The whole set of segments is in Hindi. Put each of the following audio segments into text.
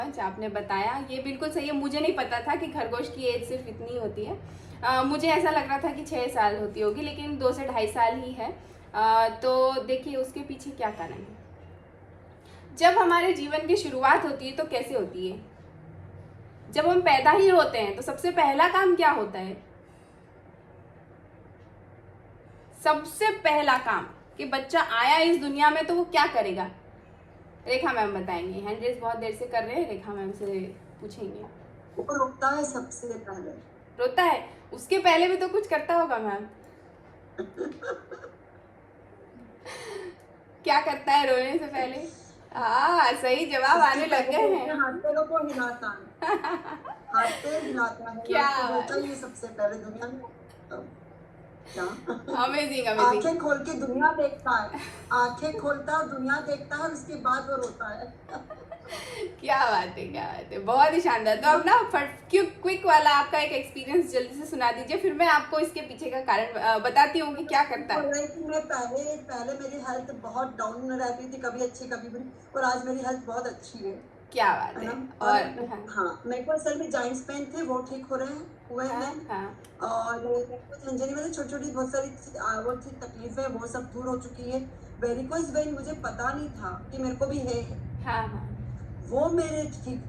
अच्छा, आपने बताया ये बिल्कुल सही है। मुझे नहीं पता था कि खरगोश की एज सिर्फ इतनी होती है। मुझे ऐसा लग रहा था कि 6 साल होती होगी, लेकिन 2 से ढाई साल ही है। तो देखिए उसके पीछे क्या कारण है। जब हमारे जीवन की शुरुआत होती है तो कैसे होती है, जब हम पैदा ही होते हैं तो सबसे पहला काम क्या होता है? सबसे पहला काम कि बच्चा आया इस दुनिया में तो वो क्या करेगा? रेखा मैम बताएंगे। हैंड रेस बहुत देर से कर रहे हैं, रेखा मैम से पूछेंगे। वो रोता है सबसे पहले। रोता है? उसके पहले भी तो कुछ करता होगा मैम। क्या करता है रोने से पहले? हाँ, सही जवाब आने लग गए हैं। हाथ पैरों को हिलाता है, हाथ पैर हिलाता है, क्या तो बात रोता ही है सबसे पहले दुनिया में। तो क्या अमेजिंग अमेजिंग। आंखें खोल के दुनिया देखता है, आंखें खोलता है दुनिया देखता है, उसके बाद वो रोता है। क्या बात है, क्या बात है, बहुत ही शानदार। तो अब ना क्विक वाला आपका एक एक्सपीरियंस जल्दी से सुना दीजिए, फिर मैं आपको इसके पीछे का कारण बताती हूँ कि क्या करता है। कि मैं पहले पहले मेरी हेल्थ बहुत डाउन में रहती थी, कभी अच्छी कभी बुरी, और आज मेरी हेल्थ बहुत अच्छी है। क्या बात है है। ना? और और हाँ, मेरे को असल में जॉइंट्स पेन थे, वो ठीक हो रहे हैं, हुए हाँ हैं। हाँ और मेरे को झंझनी में छोटी छोटी बहुत सारी वो थी तकलीफें, वो सब दूर हो चुकी है। वेरिकोज वेन मुझे पता नहीं था कि मेरे को भी है, हाँ हाँ। वो मेरे ठीक,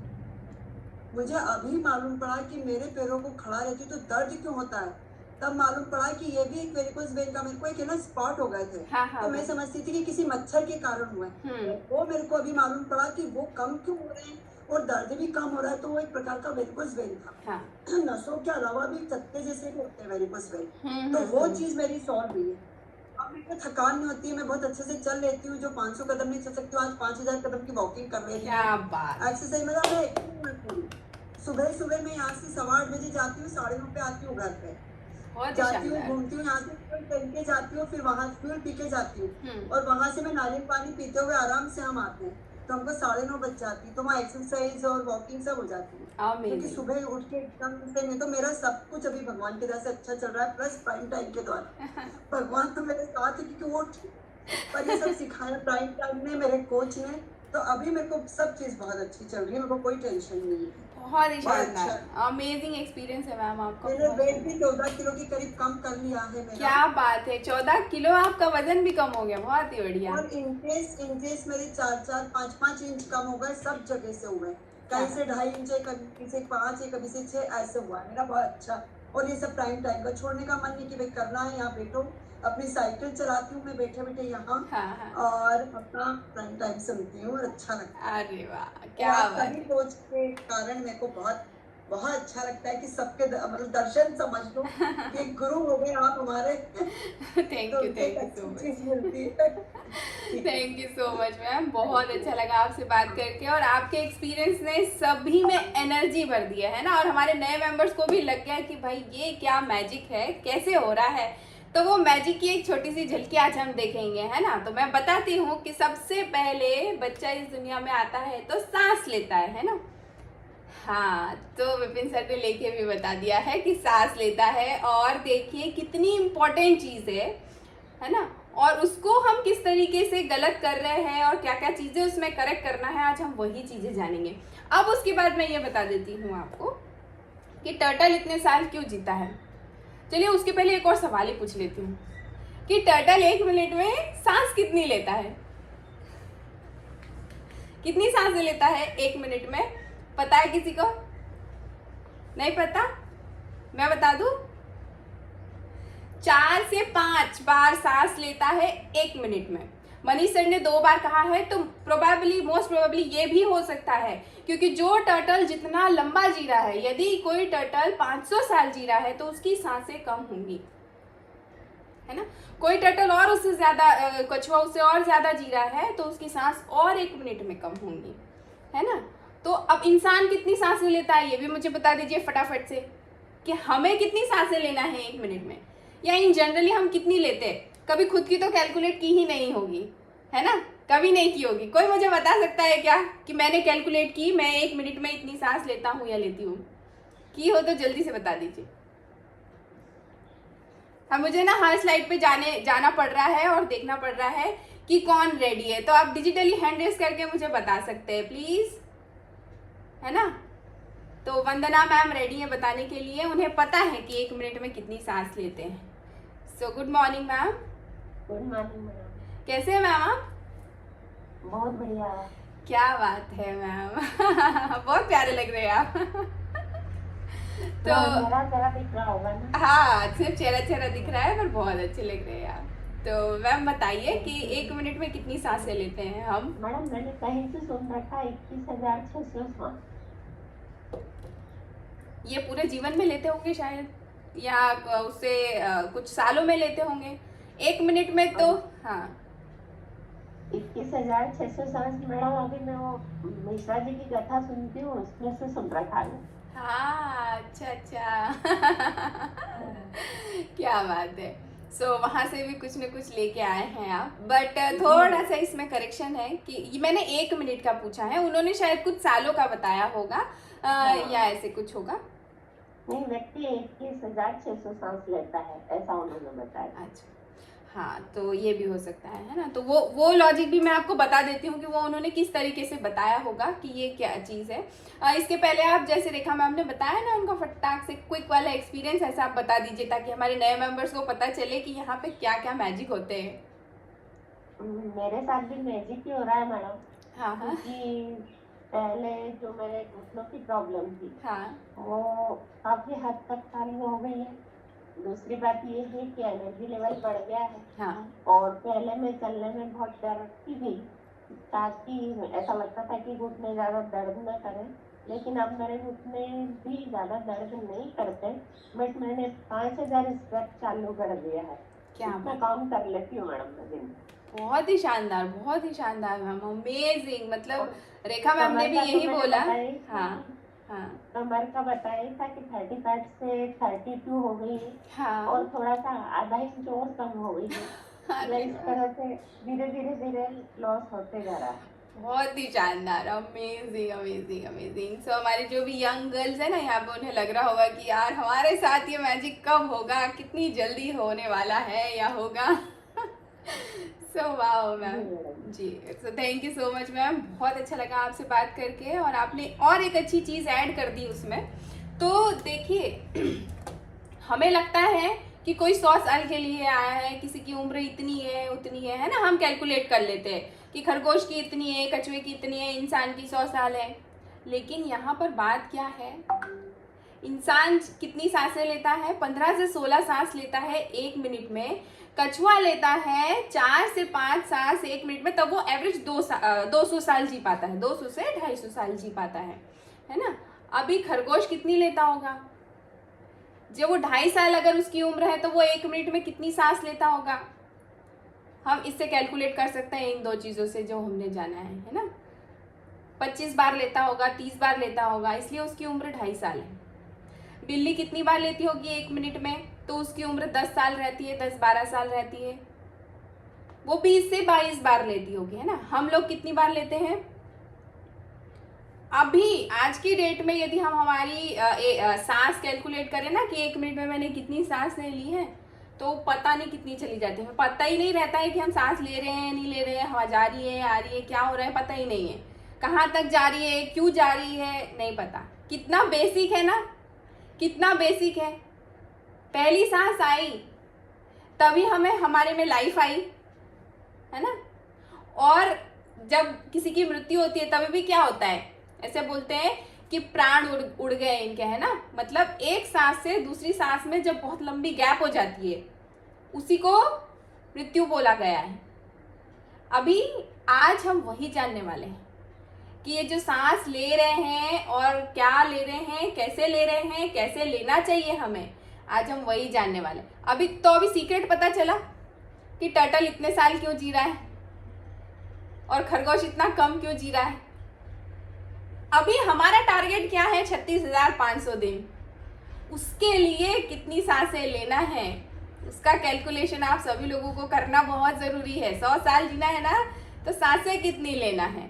मुझे अभी मालूम पड़ा कि मेरे पैरों को खड़ा रहती तो दर्द क्यों होता है। तब मालूम पड़ा कि ये भी एक वेरिकोज वेन का मेरे को एक है ना स्पॉट हो गए थे। हाँ हाँ तो मैं समझती थी कि किसी मच्छर के कारण हुआ है, वो मेरे को अभी मालूम पड़ा कि वो कम क्यों हो रहे हैं और दर्द भी कम हो रहा है, तो वो एक प्रकार का वेरिकोज वेन था। हाँ। नसों के अलावा भी चत्ते जैसे भी होते हैं वेरिकोज वेन, तो हम्म। वो चीज मेरी सॉल्व हुई है। अब मेरे को थकान नहीं होती है, मैं बहुत अच्छे से चल लेती हूँ, जो 500 कदम नहीं चल सकती हूँ आज 5000 कदम की वॉकिंग कर लेती हूँ। क्या बात। एक्सरसाइज मतलब मैं सुबह सुबह मैं यहाँ से 8:15 जाती हूँ, 9:30 पे आती हूँ घर पे, बहुत ही जाती हूँ शानदार। घूमती हूँ, यहाँ से फ्यूल पहन के जाती हूँ, फिर वहां फ्यूल पी के जाती हूँ, हम्म। और वहां से मैं नारियल पानी पीते हुए आराम से हम आते हैं, तो हमको 9:30 बज जाती है, तो वहाँ एक्सरसाइज और वॉकिंग सब हो जाती है। क्योंकि अमेजिंग। सुबह उठ के एकदम से, नहीं तो मेरा सब कुछ अभी भगवान की तरह से अच्छा चल रहा है, प्लस प्राइम टाइम के द्वारा भगवान तो मेरे साथ है, क्योंकि वो पर ये सब सिखाया प्राइम टाइम ने, मेरे कोच ने, तो अभी मेरे को सब चीज बहुत अच्छी चल रही है, मेरे को कोई टेंशन नहीं है। बहुत ही बहुत शानदार, अच्छा। अमेजिंग एक्सपीरियंस है मैम आपका, मैंने बहुत वेट भी शानदार। 14 किलो के करीब कम कर लिया है मेरा। क्या बात है, 14 किलो आपका वजन भी कम हो गया, बहुत ही बढ़िया। और इंचेस मेरे 4-4 5-5 इंच कम हो गए, सब जगह से हुए, क्या कहीं से 2.5 इंच है, कभी से 5 है, कभी से 6, ऐसे हुआ है मेरा, बहुत अच्छा। और ये सब टाइम टाइम का, छोड़ने का मन नहीं कि भाई करना है, यहाँ बैठो, अपनी साइकिल चलाती हूँ मैं बैठे बैठे यहाँ, हाँ हाँ। और अपना प्राइम टाइम सुनती हूँ और अच्छा लगता है। अरे वाह, और क्या आप बात सभी है। कोच के कारण मेरे को बहुत बहुत अच्छा लगता है कि सबके मतलब दर्शन समझ लो कि एक गुरु हो गए आप हमारे। तो उनसे एक थैंक यू सो अच्छी चीज मच। मिलती है। ठीक है, thank you so much ma'am, बहुत थैंक यू। अच्छा लगा आपसे बात करके, और आपके एक्सपीरियंस ने सभी में एनर्जी भर दिया है ना, और हमारे नए मेंबर्स को भी लग गया कि भाई ये क्या मैजिक है, कैसे हो रहा है। तो वो मैजिक की एक छोटी सी झलकी आज हम देखेंगे, है ना। तो मैं बताती हूँ कि सबसे पहले बच्चा इस दुनिया में आता है तो सांस लेता है ना। हाँ, तो विपिन सर ने लेके भी बता दिया है कि सांस लेता है, और देखिए कितनी इम्पोर्टेंट चीज़ है ना। और उसको हम किस तरीके से गलत कर रहे हैं और क्या क्या चीज़ें उसमें करेक्ट करना है, आज हम वही चीज़ें जानेंगे। अब उसके बाद मैं ये बता देती हूँ आपको कि टर्टल इतने साल क्यों जीता है। चलिए उसके पहले एक और सवाल ही पूछ लेती हूँ कि टर्टल 1 मिनट में सांस कितनी लेता है? कितनी सांसें लेता है 1 मिनट में? पता है किसी को? नहीं पता? मैं बता दूं, 4 से 5 बार सांस लेता है 1 मिनट में। मनीष सर ने 2 बार कहा है, तो प्रोबेबली मोस्ट प्रोबेबली ये भी हो सकता है, क्योंकि जो टर्टल जितना लंबा जी रहा है, यदि कोई टर्टल 500 साल जी रहा है तो उसकी सांसें कम होंगी, है ना। कोई टर्टल और उससे ज्यादा, कछुआ उससे और ज्यादा जी रहा है तो उसकी सांस और 1 मिनट में कम होंगी, है ना। तो अब इंसान कितनी सांसें लेता है ये भी मुझे बता दीजिए फटाफट से, कि हमें कितनी सांसें लेना है 1 मिनट में, या इन जनरली हम कितनी लेते हैं। कभी खुद की तो कैलकुलेट की ही नहीं होगी, है ना, कभी नहीं की होगी। कोई मुझे बता सकता है क्या कि मैंने कैलकुलेट की, मैं 1 मिनट में इतनी सांस लेता हूँ या लेती हूँ? की हो तो जल्दी से बता दीजिए। हाँ, मुझे ना हर स्लाइड पे जाना पड़ रहा है और देखना पड़ रहा है कि कौन रेडी है, तो आप डिजिटली हैंड रेस करके मुझे बता सकते हैं प्लीज। है ना। तो वंदना मैम रेडी है बताने के लिए, उन्हें पता है कि 1 मिनट में कितनी सांस लेते हैं। So good morning ma'am. Good morning madam. कैसे हैं मैम आप? बहुत बढ़िया। क्या बात है मैम बहुत प्यारे लग रहे हैं आप तो मेरा चेहरा दिख रहा होगा ना? हाँ, सिर्फ चेहरा चेहरा दिख रहा है पर बहुत अच्छे लग रहे हैं आप। तो मैम बताइए कि 1 मिनट में कितनी सांसें लेते हैं हम? मैडम मैंने कहीं से सुन रखा 21,600 सांस। ये पूरे जीवन में लेते होंगे शायद, या उससे कुछ सालों में लेते होंगे। 1 मिनट में तो हाँ 21,600 सांस मैडम, अभी मैं वो मिश्रा जी की कथा सुनती हूँ, उसमें से सुन रखा है। हाँ, अच्छा क्या बात है। सो वहाँ से भी कुछ न कुछ लेके आए हैं आप, बट थोड़ा सा इसमें करेक्शन है कि ये मैंने 1 मिनट का पूछा है, उन्होंने शायद कुछ सालों का बताया होगा या ऐसे कुछ होगा। नहीं, व्यक्ति 21,600 सांस लेता है, ऐसा उन्होंने बताया। अच्छा, हाँ, तो ये भी हो सकता है ना। तो वो लॉजिक भी मैं आपको बता देती हूँ कि वो उन्होंने किस तरीके से बताया होगा कि ये क्या चीज़ है। इसके पहले आप जैसे रेखा मैम ने बताया ना, उनका फटाक से क्विक वाला एक्सपीरियंस ऐसा आप बता दीजिए ताकि हमारे नए मेंबर्स को पता चले कि यहाँ पे क्या क्या मैजिक होते हैं। मेरे साथ भी मैजिक ही हो रहा है मैडम। हाँ हाँ क्योंकि पहले जो मेरे घुटनों की प्रॉब्लम थी, हाँ वो काफी हद तक खाली हो गई है। दूसरी बात ये है कि एनर्जी लेवल बढ़ गया है। हाँ और पहले मैं चलने में बहुत डरती थी, ताकि ऐसा लगता था कि घुटने ज्यादा दर्द न करें, लेकिन अब मेरे घुटने भी ज्यादा दर्द नहीं करते। बट मैंने 5,000 स्टेप चालू कर दिया है। क्या इतना बात, काम कर लेती हूँ मैडम मैं दिन में। बहुत ही शानदार, बहुत ही शानदार मैम, अमेजिंग। मतलब रेखा मैम ने भी कमर का तो यही मैंने बोला। बताया ही था। हाँ हाँ कमर का बताया था कि 35 से 32 हो गई है, हाँ और थोड़ा सा आधा इंच और कम हो गई है। मतलब इस तरह से धीरे धीरे लॉस होते जा रहा है। बहुत ही शानदार, अमेजिंग अमेजिंग अमेजिंग। सो हमारी जो भी यंग गर्ल्स है ना यहाँ पे, उन्हें लग रहा होगा कि यार हमारे साथ ये मैजिक कब होगा, कितनी जल्दी होने वाला है या होगा so wow ma'am ji. So thank you so much ma'am, बहुत अच्छा लगा आपसे बात करके, और आपने और एक अच्छी चीज़ ऐड कर दी उसमें। तो देखिए हमें लगता है कि कोई 100 साल के लिए आया है, किसी की उम्र इतनी है उतनी है ना, हम कैलकुलेट कर लेते हैं कि खरगोश की इतनी है, कछुए की इतनी है, इंसान की 100 साल है। लेकिन यहाँ पर बात क्या है, इंसान कितनी सांसें लेता है? 15 से 16 सांस लेता है 1 मिनट में। कछुआ लेता है 4 से 5 सांस 1 मिनट में, तब वो एवरेज 200 साल जी पाता है, 200 से 250 साल जी पाता है ना। अभी खरगोश कितनी लेता होगा? जब वो 2.5 साल अगर उसकी उम्र है तो वो 1 मिनट में कितनी सांस लेता होगा? हम इससे कैलकुलेट कर सकते हैं इन दो चीज़ों से जो हमने जाना है ना। 25 बार लेता होगा, 30 बार लेता होगा, इसलिए उसकी उम्र 2.5 साल है। बिल्ली कितनी बार लेती होगी 1 मिनट में? तो उसकी उम्र 10 साल रहती है, 10-12 साल रहती है, वो 20 से 22 बार लेती होगी, है ना। हम लोग कितनी बार लेते हैं? अभी आज की डेट में यदि हम हमारी सांस कैलकुलेट करें ना कि 1 मिनट में मैंने कितनी सांस ले ली है, तो पता नहीं कितनी चली जाती है। पता ही नहीं रहता है कि हम सांस ले रहे हैं नहीं ले रहे हैं, हवा जा रही है आ रही है, क्या हो रहा है पता ही नहीं है, कहाँ तक जा रही है, क्यों जा रही है, नहीं पता। कितना बेसिक है ना, कितना बेसिक है। पहली सांस आई तभी हमें हमारे में लाइफ आई, है ना। और जब किसी की मृत्यु होती है तभी भी क्या होता है, ऐसे बोलते हैं कि प्राण उड़ गए इनके, है ना। मतलब एक सांस से दूसरी सांस में जब बहुत लंबी गैप हो जाती है, उसी को मृत्यु बोला गया है। अभी आज हम वही जानने वाले हैं कि ये जो सांस ले रहे हैं और क्या ले रहे हैं, कैसे ले रहे हैं, कैसे लेना चाहिए हमें, आज हम वही जानने वाले। अभी सीक्रेट पता चला कि टर्टल इतने साल क्यों जी रहा है और खरगोश इतना कम क्यों जी रहा है। अभी हमारा टारगेट क्या है? 36,500 दिन। उसके लिए कितनी सांसें लेना है, उसका कैलकुलेशन आप सभी लोगों को करना बहुत ज़रूरी है। 100 साल जीना है ना, तो सांसें कितनी लेना है।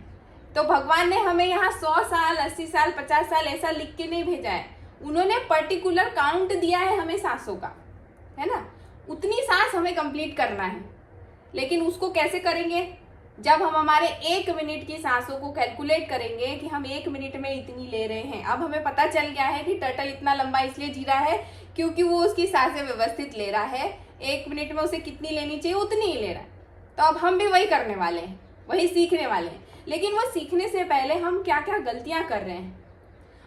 तो भगवान ने हमें यहाँ 100 साल, 80 साल, 50 साल ऐसा लिख के नहीं भेजा है, उन्होंने पर्टिकुलर काउंट दिया है हमें सांसों का, है ना। उतनी सांस हमें कंप्लीट करना है, लेकिन उसको कैसे करेंगे? जब हम हमारे 1 मिनट की सांसों को कैलकुलेट करेंगे कि हम 1 मिनट में इतनी ले रहे हैं। अब हमें पता चल गया है कि टर्टल इतना लंबा इसलिए जी रहा है क्योंकि वो उसकी सांसें व्यवस्थित ले रहा है। 1 मिनट में उसे कितनी लेनी चाहिए उतनी ही ले रहा है। तो अब हम भी वही करने वाले हैं, वही सीखने वाले हैं। लेकिन वो सीखने से पहले हम क्या क्या गलतियां कर रहे हैं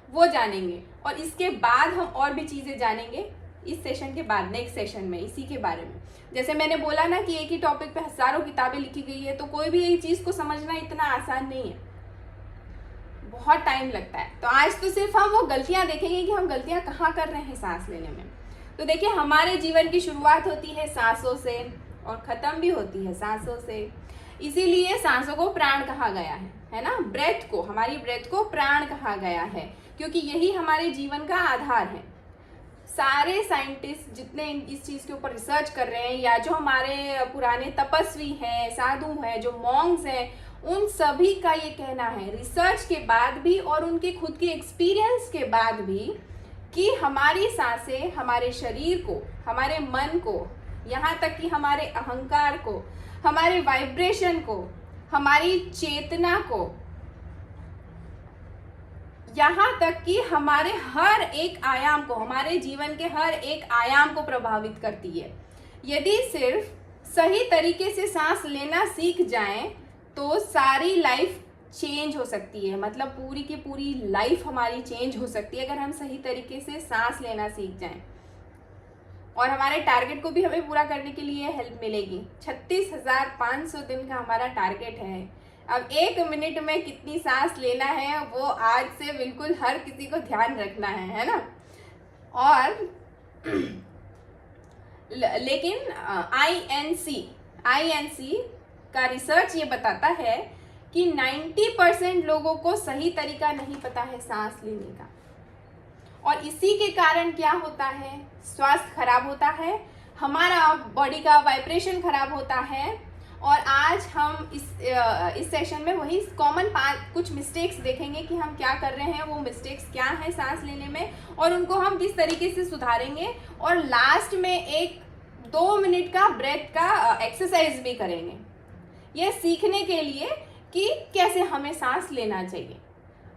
वो जानेंगे, और इसके बाद हम और भी चीज़ें जानेंगे इस सेशन के बाद, नेक्स्ट सेशन में इसी के बारे में। जैसे मैंने बोला ना कि एक ही टॉपिक पे हजारों किताबें लिखी गई है, तो कोई भी एक चीज़ को समझना इतना आसान नहीं है, बहुत टाइम लगता है। तो आज तो सिर्फ हम वो गलतियां देखेंगे कि हम गलतियां कहाँ कर रहे हैं सांस लेने में। तो देखिए, हमारे जीवन की शुरुआत होती है सांसों से और ख़त्म भी होती है सांसों से। इसीलिए सांसों को प्राण कहा गया है ना। ब्रेथ को, हमारी ब्रेथ को प्राण कहा गया है, क्योंकि यही हमारे जीवन का आधार है। सारे साइंटिस्ट जितने इस चीज़ के ऊपर रिसर्च कर रहे हैं, या जो हमारे पुराने तपस्वी हैं, साधु हैं, जो मॉन्क्स हैं, उन सभी का ये कहना है रिसर्च के बाद भी और उनके खुद के एक्सपीरियंस के बाद भी, कि हमारी सांसें हमारे शरीर को, हमारे मन को, यहाँ तक कि हमारे अहंकार को, हमारे वाइब्रेशन को, हमारी चेतना को, यहाँ तक कि हमारे हर एक आयाम को, हमारे जीवन के हर एक आयाम को प्रभावित करती है। यदि सिर्फ सही तरीके से सांस लेना सीख जाएं तो सारी लाइफ चेंज हो सकती है। मतलब पूरी की पूरी लाइफ हमारी चेंज हो सकती है अगर हम सही तरीके से सांस लेना सीख जाएं, और हमारे टारगेट को भी हमें पूरा करने के लिए हेल्प मिलेगी। 36,500 दिन का हमारा टारगेट है। अब 1 मिनट में कितनी सांस लेना है वो आज से बिल्कुल हर किसी को ध्यान रखना है ना। और लेकिन INC का रिसर्च ये बताता है कि 90% लोगों को सही तरीका नहीं पता है सांस लेने का, और इसी के कारण क्या होता है, स्वास्थ्य खराब होता है, हमारा बॉडी का वाइब्रेशन खराब होता है। और आज हम इस सेशन में वही कॉमन कुछ मिस्टेक्स देखेंगे कि हम क्या कर रहे हैं, वो मिस्टेक्स क्या हैं सांस लेने में, और उनको हम किस तरीके से सुधारेंगे। और लास्ट में एक 2 मिनट का ब्रेथ का एक्सरसाइज भी करेंगे, ये सीखने के लिए कि कैसे हमें सांस लेना चाहिए।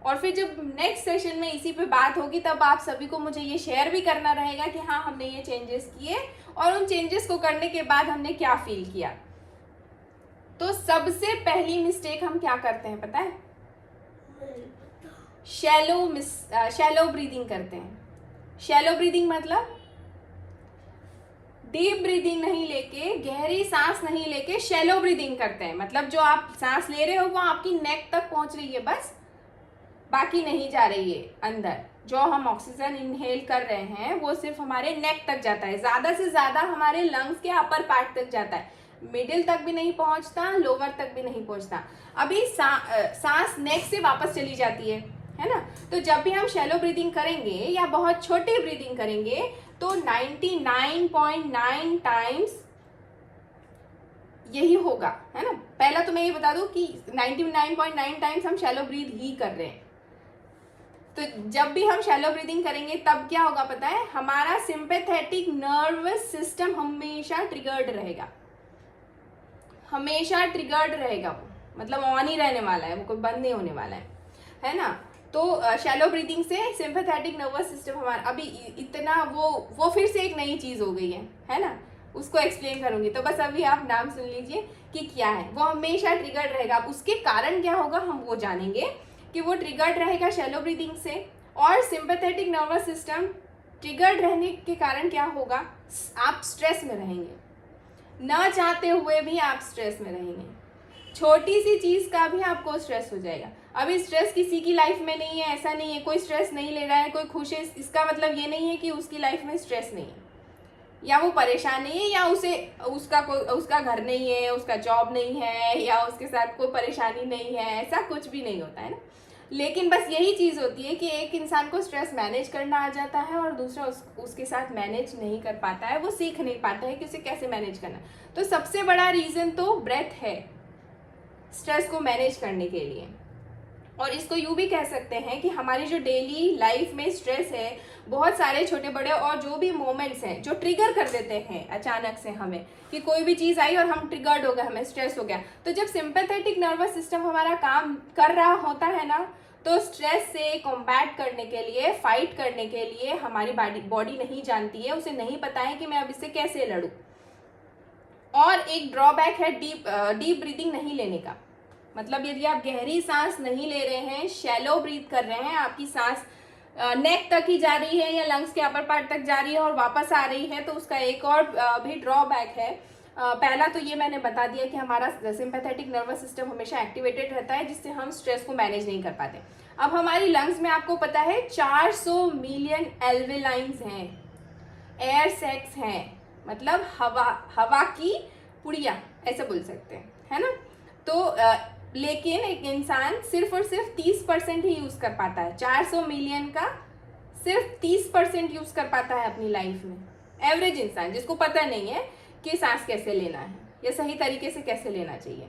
और फिर जब नेक्स्ट सेशन में इसी पे बात होगी तब आप सभी को मुझे ये शेयर भी करना रहेगा कि हाँ, हमने ये चेंजेस किए और उन चेंजेस को करने के बाद हमने क्या फील किया। तो सबसे पहली मिस्टेक हम क्या करते हैं पता है, शैलो ब्रीदिंग करते हैं। शैलो ब्रीदिंग मतलब डीप ब्रीदिंग नहीं लेके, गहरी सांस नहीं लेके शैलो ब्रीदिंग करते हैं। मतलब जो आप सांस ले रहे हो वो आपकी नेक तक पहुंच रही है बस, बाकी नहीं जा रही है अंदर। जो हम ऑक्सीजन इनहेल कर रहे हैं वो सिर्फ हमारे नेक तक जाता है, ज़्यादा से ज़्यादा हमारे लंग्स के अपर पार्ट तक जाता है, मिडिल तक भी नहीं पहुंचता, लोअर तक भी नहीं पहुंचता। अभी सांस नेक से वापस चली जाती है ना। तो जब भी हम शैलो ब्रीदिंग करेंगे या बहुत छोटी ब्रीदिंग करेंगे तो 99.9 टाइम्स यही होगा, है ना। पहला तो मैं ये बता दूं कि 99.9 टाइम्स हम शैलो ब्रीथ ही कर रहे हैं। तो जब भी हम शैलो ब्रीदिंग करेंगे तब क्या होगा पता है, हमारा सिंपैथेटिक नर्वस सिस्टम हमेशा ट्रिगर्ड रहेगा, हमेशा ट्रिगर्ड रहेगा। वो मतलब ऑन ही रहने वाला है, वो कोई बंद नहीं होने वाला है ना। तो शैलो ब्रीदिंग से सिंपैथेटिक नर्वस सिस्टम हमारा अभी इतना वो फिर से एक नई चीज़ हो गई है ना, उसको एक्सप्लेन करूंगी। तो बस अभी आप नाम सुन लीजिए कि क्या है, वो हमेशा ट्रिगर्ड रहेगा। उसके कारण क्या होगा हम वो जानेंगे कि वो ट्रिगर्ड रहेगा शैलो ब्रीदिंग से। और सिंपैथेटिक नर्वस सिस्टम ट्रिगर्ड रहने के कारण क्या होगा, आप स्ट्रेस में रहेंगे, न चाहते हुए भी आप स्ट्रेस में रहेंगे। छोटी सी चीज़ का भी आपको स्ट्रेस हो जाएगा। अभी स्ट्रेस किसी की लाइफ में नहीं है, ऐसा नहीं है, कोई स्ट्रेस नहीं ले रहा है, कोई खुश है, इसका मतलब ये नहीं है कि उसकी लाइफ में स्ट्रेस नहीं है या वो परेशान नहीं है या उसका घर नहीं है, उसका जॉब नहीं है या उसके साथ कोई परेशानी नहीं है, ऐसा कुछ भी नहीं होता है ना। लेकिन बस यही चीज़ होती है कि एक इंसान को स्ट्रेस मैनेज करना आ जाता है और दूसरा उसके साथ मैनेज नहीं कर पाता है, वो सीख नहीं पाता है कि उसे कैसे मैनेज करना। तो सबसे बड़ा रीज़न तो ब्रेथ है स्ट्रेस को मैनेज करने के लिए। और इसको यूँ भी कह सकते हैं कि हमारी जो डेली लाइफ में स्ट्रेस है, बहुत सारे छोटे बड़े और जो भी मोमेंट्स हैं जो ट्रिगर कर देते हैं अचानक से हमें, कि कोई भी चीज़ आई और हम ट्रिगर्ड हो गए, हमें स्ट्रेस हो गया, तो जब सिंपैथेटिक नर्वस सिस्टम हमारा काम कर रहा होता है ना, तो स्ट्रेस से कॉम्बैट करने के लिए, फाइट करने के लिए हमारी बॉडी नहीं जानती है, उसे नहीं पता है कि मैं अब इससे कैसे लड़ूँ। और एक ड्रॉबैक है डीप ब्रीदिंग नहीं लेने का। मतलब यदि आप गहरी सांस नहीं ले रहे हैं, शैलो ब्रीथ कर रहे हैं, आपकी सांस नेक तक ही जा रही है या लंग्स के अपर पार्ट तक जा रही है और वापस आ रही है, तो उसका एक और भी ड्रॉबैक है। पहला तो ये मैंने बता दिया कि हमारा सिंपैथेटिक नर्वस सिस्टम हमेशा एक्टिवेटेड रहता है, जिससे हम स्ट्रेस को मैनेज नहीं कर पाते। अब हमारी लंग्स में आपको पता है 400 मिलियन एल्वेलाइंस हैं, एयर सैक्स हैं, मतलब हवा की पुड़िया ऐसे बोल सकते हैं, है ना। तो लेकिन एक इंसान सिर्फ और सिर्फ 30% ही यूज़ कर पाता है, 400 मिलियन का सिर्फ 30% यूज़ कर पाता है अपनी लाइफ में। एवरेज इंसान जिसको पता नहीं है कि सांस कैसे लेना है या सही तरीके से कैसे लेना चाहिए।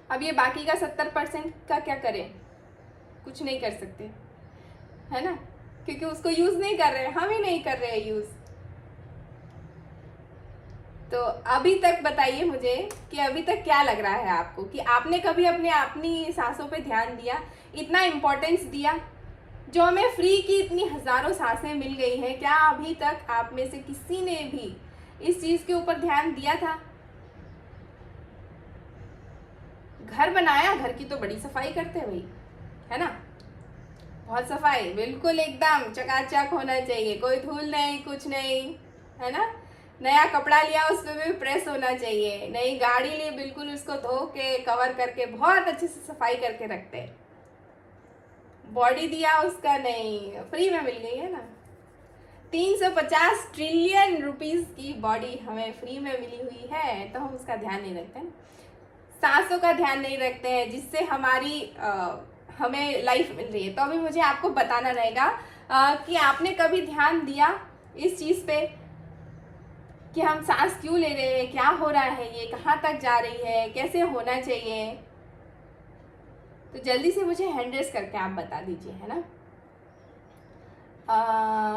अब ये बाकी का 70% का क्या करें? कुछ नहीं कर सकते, है ना, क्योंकि उसको यूज़ नहीं कर रहे, हम ही नहीं कर रहे हैं यूज़। तो अभी तक बताइए मुझे कि अभी तक क्या लग रहा है आपको कि आपने कभी अपनी सांसों पे ध्यान दिया, इतना इम्पोर्टेंस दिया, जो हमें फ्री की इतनी हज़ारों सांसें मिल गई हैं, क्या अभी तक आप में से किसी ने भी इस चीज़ के ऊपर ध्यान दिया था? घर बनाया, घर की तो बड़ी सफाई करते हैं भाई, है ना, बहुत सफाई, बिल्कुल एकदम चकाचक होना चाहिए, कोई धूल नहीं, कुछ नहीं, है ना। नया कपड़ा लिया, उस पर भी प्रेस होना चाहिए, नई गाड़ी ली, बिल्कुल उसको धो के कवर करके बहुत अच्छे से सफाई करके रखते हैं। बॉडी दिया उसका, नहीं, फ्री में मिल गई है ना। 350 ट्रिलियन रुपीस की बॉडी हमें फ्री में मिली हुई है, तो हम उसका ध्यान नहीं रखते हैं, सांसों का ध्यान नहीं रखते हैं, जिससे हमारी हमें लाइफ मिल रही है। तो अभी मुझे आपको बताना रहेगा कि आपने कभी ध्यान दिया इस चीज़ पे कि हम सांस क्यों ले रहे हैं, क्या हो रहा है, ये कहाँ तक जा रही है, कैसे होना चाहिए। तो जल्दी से मुझे हैंड रेस करके आप बता दीजिए, है ना।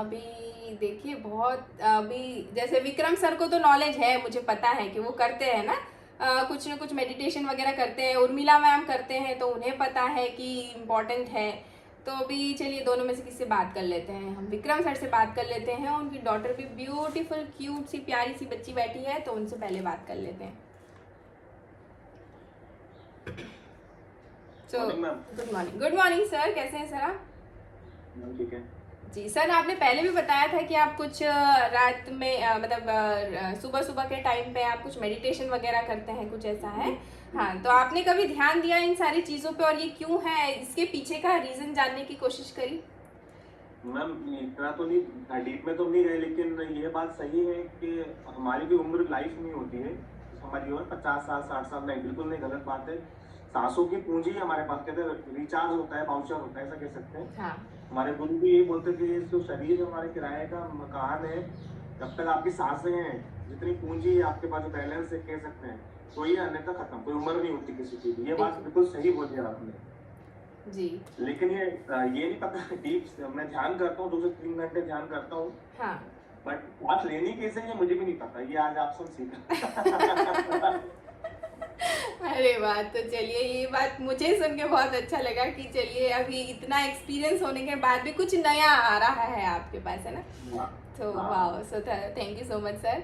अभी देखिए, बहुत अभी जैसे विक्रम सर को तो नॉलेज है, मुझे पता है कि वो करते हैं ना, कुछ ना कुछ मेडिटेशन वगैरह करते हैं, उर्मिला मैम करते हैं, तो उन्हें पता है कि इम्पोर्टेंट है। तो अभी चलिए दोनों में से किसी से बात कर लेते हैं, हम विक्रम सर से बात कर लेते हैं, उनकी डॉटर भी ब्यूटीफुल क्यूट सी प्यारी सी बच्ची बैठी है, तो उनसे पहले बात कर लेते हैं। तो गुड मॉर्निंग सर, कैसे हैं सर आप? ठीक है जी सर, आपने पहले भी बताया था कि आप कुछ रात में मतलब सुबह सुबह के टाइम पे आप कुछ मेडिटेशन वगैरह करते हैं, कुछ ऐसा है? हाँ, तो आपने कभी ध्यान दिया इन सारी चीज़ों पे, और ये क्यों है, इसके पीछे का रीज़न जानने की कोशिश करी? मैम, इतना तो नहीं डीप में तो नहीं गए, लेकिन ये बात सही है कि हमारी भी उम्र लाइफ नहीं होती है, हमारी उम्र 50 साल 60 साल नहीं, बिल्कुल नहीं, गलत बात है। सांसों की पूंजी हमारे पास, कहते हैं रिचार्ज होता है, बाउचर होता है, ऐसा कह सकते हैं। हाँ। हमारे गुरु भी यही बोलते थे, जो शरीर हमारे किराए का मकान है, जब तक आपकी सांसें हैं, जितनी पूंजी आपके पास, जो बैलेंस है कह सकते हैं, तो ये अन्यथा खत्म, कोई उम्र नहीं होती किसी की भी। ये बात बिल्कुल सही बोली आपने जी। लेकिन ये नहीं पता डीप, मैं ध्यान करता हूँ 2 से 3 घंटे ध्यान करता हूँ, हाँ, बट बात लेनी कैसे है मुझे भी नहीं पता, ये आज आप सब सीखा। अरे वाह, तो चलिए ये बात मुझे सुन के बहुत अच्छा लगा कि चलिए अभी इतना एक्सपीरियंस होने के बाद भी कुछ नया आ रहा है आपके पास, है ना। तो वाह, सो thank you so much sir.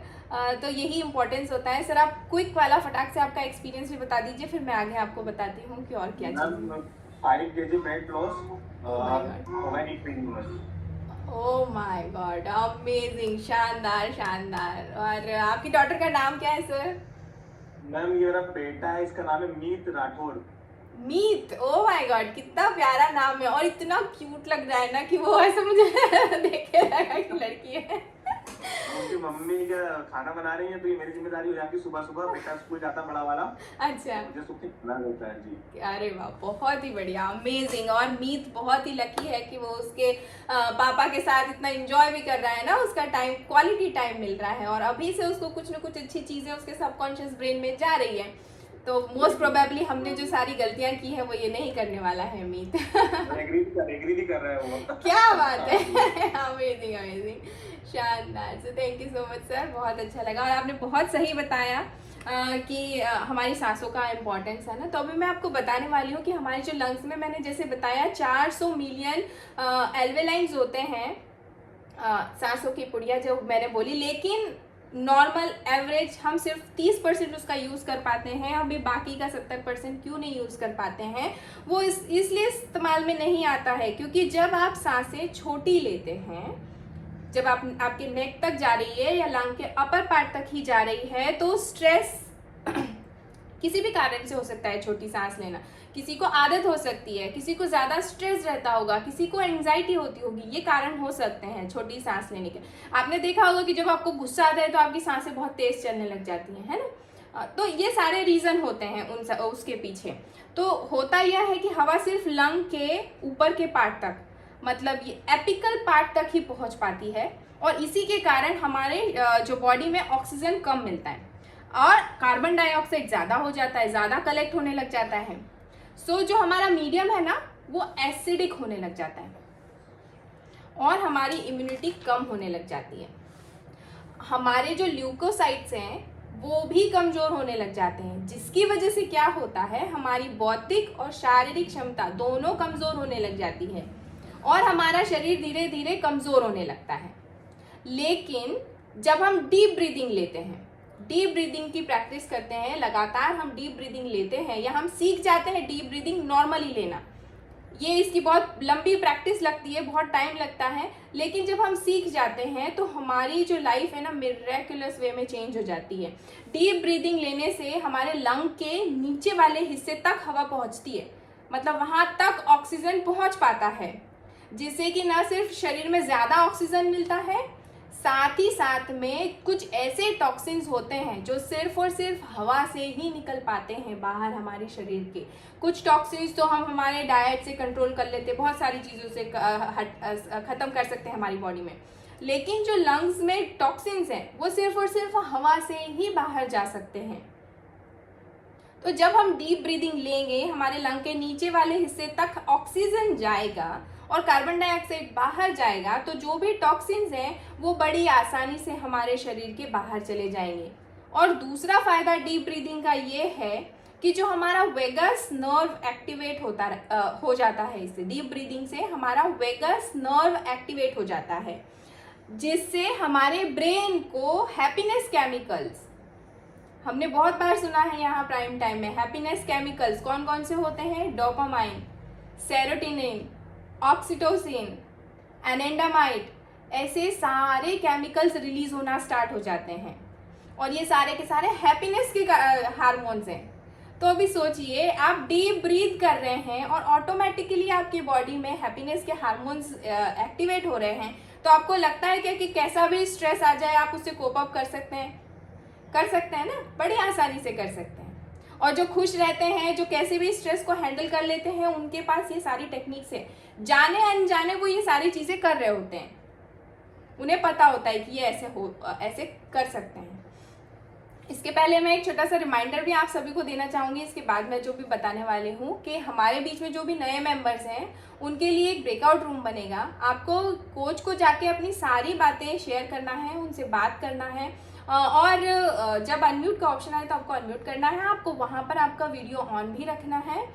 तो यही इम्पोर्टेंस होता है सर। आप क्विक वाला फटाक से आपका एक्सपीरियंस भी बता दीजिए, फिर मैं आगे आपको बताती हूँ कि और क्या चीज़। 5 kg weight loss overnight training में। ओह माय गॉड, अमेजिंग, शानदार शानदार। और आपकी डॉटर का नाम क्या है सर? मैम, ये मेरा बेटा है, इसका नाम है मीत राठौर। मीत, ओह माय गॉड, कितना प्यारा नाम है और इतना क्यूट लग रहा है ना कि वो ऐसा मुझे देख के लगा कि लड़की है। उनकी मम्मी का खाना बना रही है, तो ये मेरी जिम्मेदारी हो जाती है, सुबह सुबह बेटा स्कूल जाता बड़ा वाला, अच्छा, मुझे सब कुछ खाना होता है जी। अरे वाह, बहुत ही बढ़िया, अमेजिंग। और मीत बहुत ही लकी है कि वो उसके पापा के साथ इतना एंजॉय भी कर रहा है ना, उसका टाइम, क्वालिटी टाइम मिल रहा है, और अभी से उसको कुछ ना कुछ अच्छी चीज़ें उसके सबकॉन्शियस ब्रेन में जा रही है। तो मोस्ट प्रोबेबली हमने जो सारी गलतियां की है वो ये नहीं करने वाला है मीत। एग्री नहीं कर रहा है वो। क्या बात है, अमेजिंग अमेजिंग, शानदार। सो thank you so much sir, बहुत अच्छा लगा और आपने बहुत सही बताया कि हमारी सांसों का इम्पोर्टेंस है ना। तो अभी मैं आपको बताने वाली हूँ कि हमारे जो लंग्स में मैंने जैसे बताया 400 मिलियन एल्वेलाइंस होते हैं, सांसों की पुड़िया जो मैंने बोली, लेकिन नॉर्मल एवरेज हम सिर्फ 30% उसका यूज़ कर पाते हैं। अभी बाकी का 70% क्यों नहीं यूज़ कर पाते हैं, वो इसलिए इस्तेमाल में नहीं आता है क्योंकि जब आप सांसें छोटी लेते हैं, जब आपके नेक तक जा रही है या लंग के अपर पार्ट तक ही जा रही है, तो स्ट्रेस किसी भी कारण से हो सकता है छोटी सांस लेना। किसी को आदत हो सकती है, किसी को ज़्यादा स्ट्रेस रहता होगा, किसी को एंजाइटी होती होगी, ये कारण हो सकते हैं छोटी सांस लेने के। आपने देखा होगा कि जब आपको गुस्सा आता है तो आपकी सांसें बहुत तेज चलने लग जाती हैं, है ना। तो ये सारे रीज़न होते हैं उसके पीछे। तो होता यह है कि हवा सिर्फ लंग के ऊपर के पार्ट तक, मतलब ये एपिकल पार्ट तक ही पहुंच पाती है और इसी के कारण हमारे जो बॉडी में ऑक्सीजन कम मिलता है और कार्बन डाइऑक्साइड ज़्यादा हो जाता है, ज़्यादा कलेक्ट होने लग जाता है। सो जो हमारा मीडियम है ना वो एसिडिक होने लग जाता है और हमारी इम्यूनिटी कम होने लग जाती है। हमारे जो ल्यूकोसाइट्स हैं वो भी कमज़ोर होने लग जाते हैं, जिसकी वजह से क्या होता है, हमारी बौद्धिक और शारीरिक क्षमता दोनों कमज़ोर होने लग जाती है और हमारा शरीर धीरे धीरे कमज़ोर होने लगता है। लेकिन जब हम डीप ब्रीदिंग लेते हैं, डीप ब्रीदिंग की प्रैक्टिस करते हैं, लगातार हम डीप ब्रीदिंग लेते हैं या हम सीख जाते हैं डीप ब्रीदिंग नॉर्मली लेना, ये इसकी बहुत लंबी प्रैक्टिस लगती है, बहुत टाइम लगता है, लेकिन जब हम सीख जाते हैं तो हमारी जो लाइफ है ना मिरेक्युलस वे में चेंज हो जाती है। डीप ब्रीदिंग लेने से हमारे लंग के नीचे वाले हिस्से तक हवा पहुंचती है, मतलब वहां तक ऑक्सीजन पहुंच पाता है, जिससे कि न सिर्फ शरीर में ज़्यादा ऑक्सीजन मिलता है, साथ ही साथ में कुछ ऐसे टॉक्सिन्स होते हैं जो सिर्फ और सिर्फ हवा से ही निकल पाते हैं बाहर हमारे शरीर के। कुछ टॉक्सिन्स तो हम हमारे डाइट से कंट्रोल कर लेते हैं, बहुत सारी चीज़ों से ख़त्म कर सकते हैं हमारी बॉडी में, लेकिन जो लंग्स में टॉक्सिन्स हैं वो सिर्फ और सिर्फ हवा से ही बाहर जा सकते हैं। तो जब हम डीप ब्रीदिंग लेंगे, हमारे लंग के नीचे वाले हिस्से तक ऑक्सीजन जाएगा और कार्बन डाइऑक्साइड बाहर जाएगा, तो जो भी टॉक्सिन्स हैं वो बड़ी आसानी से हमारे शरीर के बाहर चले जाएंगे। और दूसरा फ़ायदा डीप ब्रीदिंग का ये है कि जो हमारा वेगस नर्व एक्टिवेट हो जाता है, इससे डीप ब्रीदिंग से हमारा वेगस नर्व एक्टिवेट हो जाता है, जिससे हमारे ब्रेन को हैप्पीनेस केमिकल्स, हमने बहुत बार सुना है यहाँ प्राइम टाइम में, हैप्पीनेस केमिकल्स कौन कौन से होते हैं, डोपामाइन, सेरोटोनिन, ऑक्सीटोसिन, एनेंडामाइड, ऐसे सारे केमिकल्स रिलीज होना स्टार्ट हो जाते हैं और ये सारे के सारे हैप्पीनेस के हार्मोन्स हैं। तो अभी सोचिए, आप डीप ब्रीथ कर रहे हैं और ऑटोमेटिकली आपकी बॉडी में हैप्पीनेस के हार्मोन्स एक्टिवेट हो रहे हैं, तो आपको लगता है क्या कि कैसा भी स्ट्रेस आ जाए आप उससे कोप अप कर सकते हैं ना, बड़ी आसानी से कर सकते हैं। और जो खुश रहते हैं, जो कैसे भी स्ट्रेस को हैंडल कर लेते हैं, उनके पास ये सारी टेक्निक्स है, जाने अनजाने वो ये सारी चीज़ें कर रहे होते हैं, उन्हें पता होता है कि ये ऐसे कर सकते हैं। इसके पहले मैं एक छोटा सा रिमाइंडर भी आप सभी को देना चाहूँगी, इसके बाद मैं जो भी बताने वाली हूँ, कि हमारे बीच में जो भी नए मेंबर्स हैं उनके लिए एक ब्रेकआउट रूम बनेगा। आपको कोच को जाके अपनी सारी बातें शेयर करना है, उनसे बात करना है और जब अनम्यूट का ऑप्शन आए तो आपको अनम्यूट करना है, आपको वहाँ पर आपका वीडियो ऑन भी रखना है।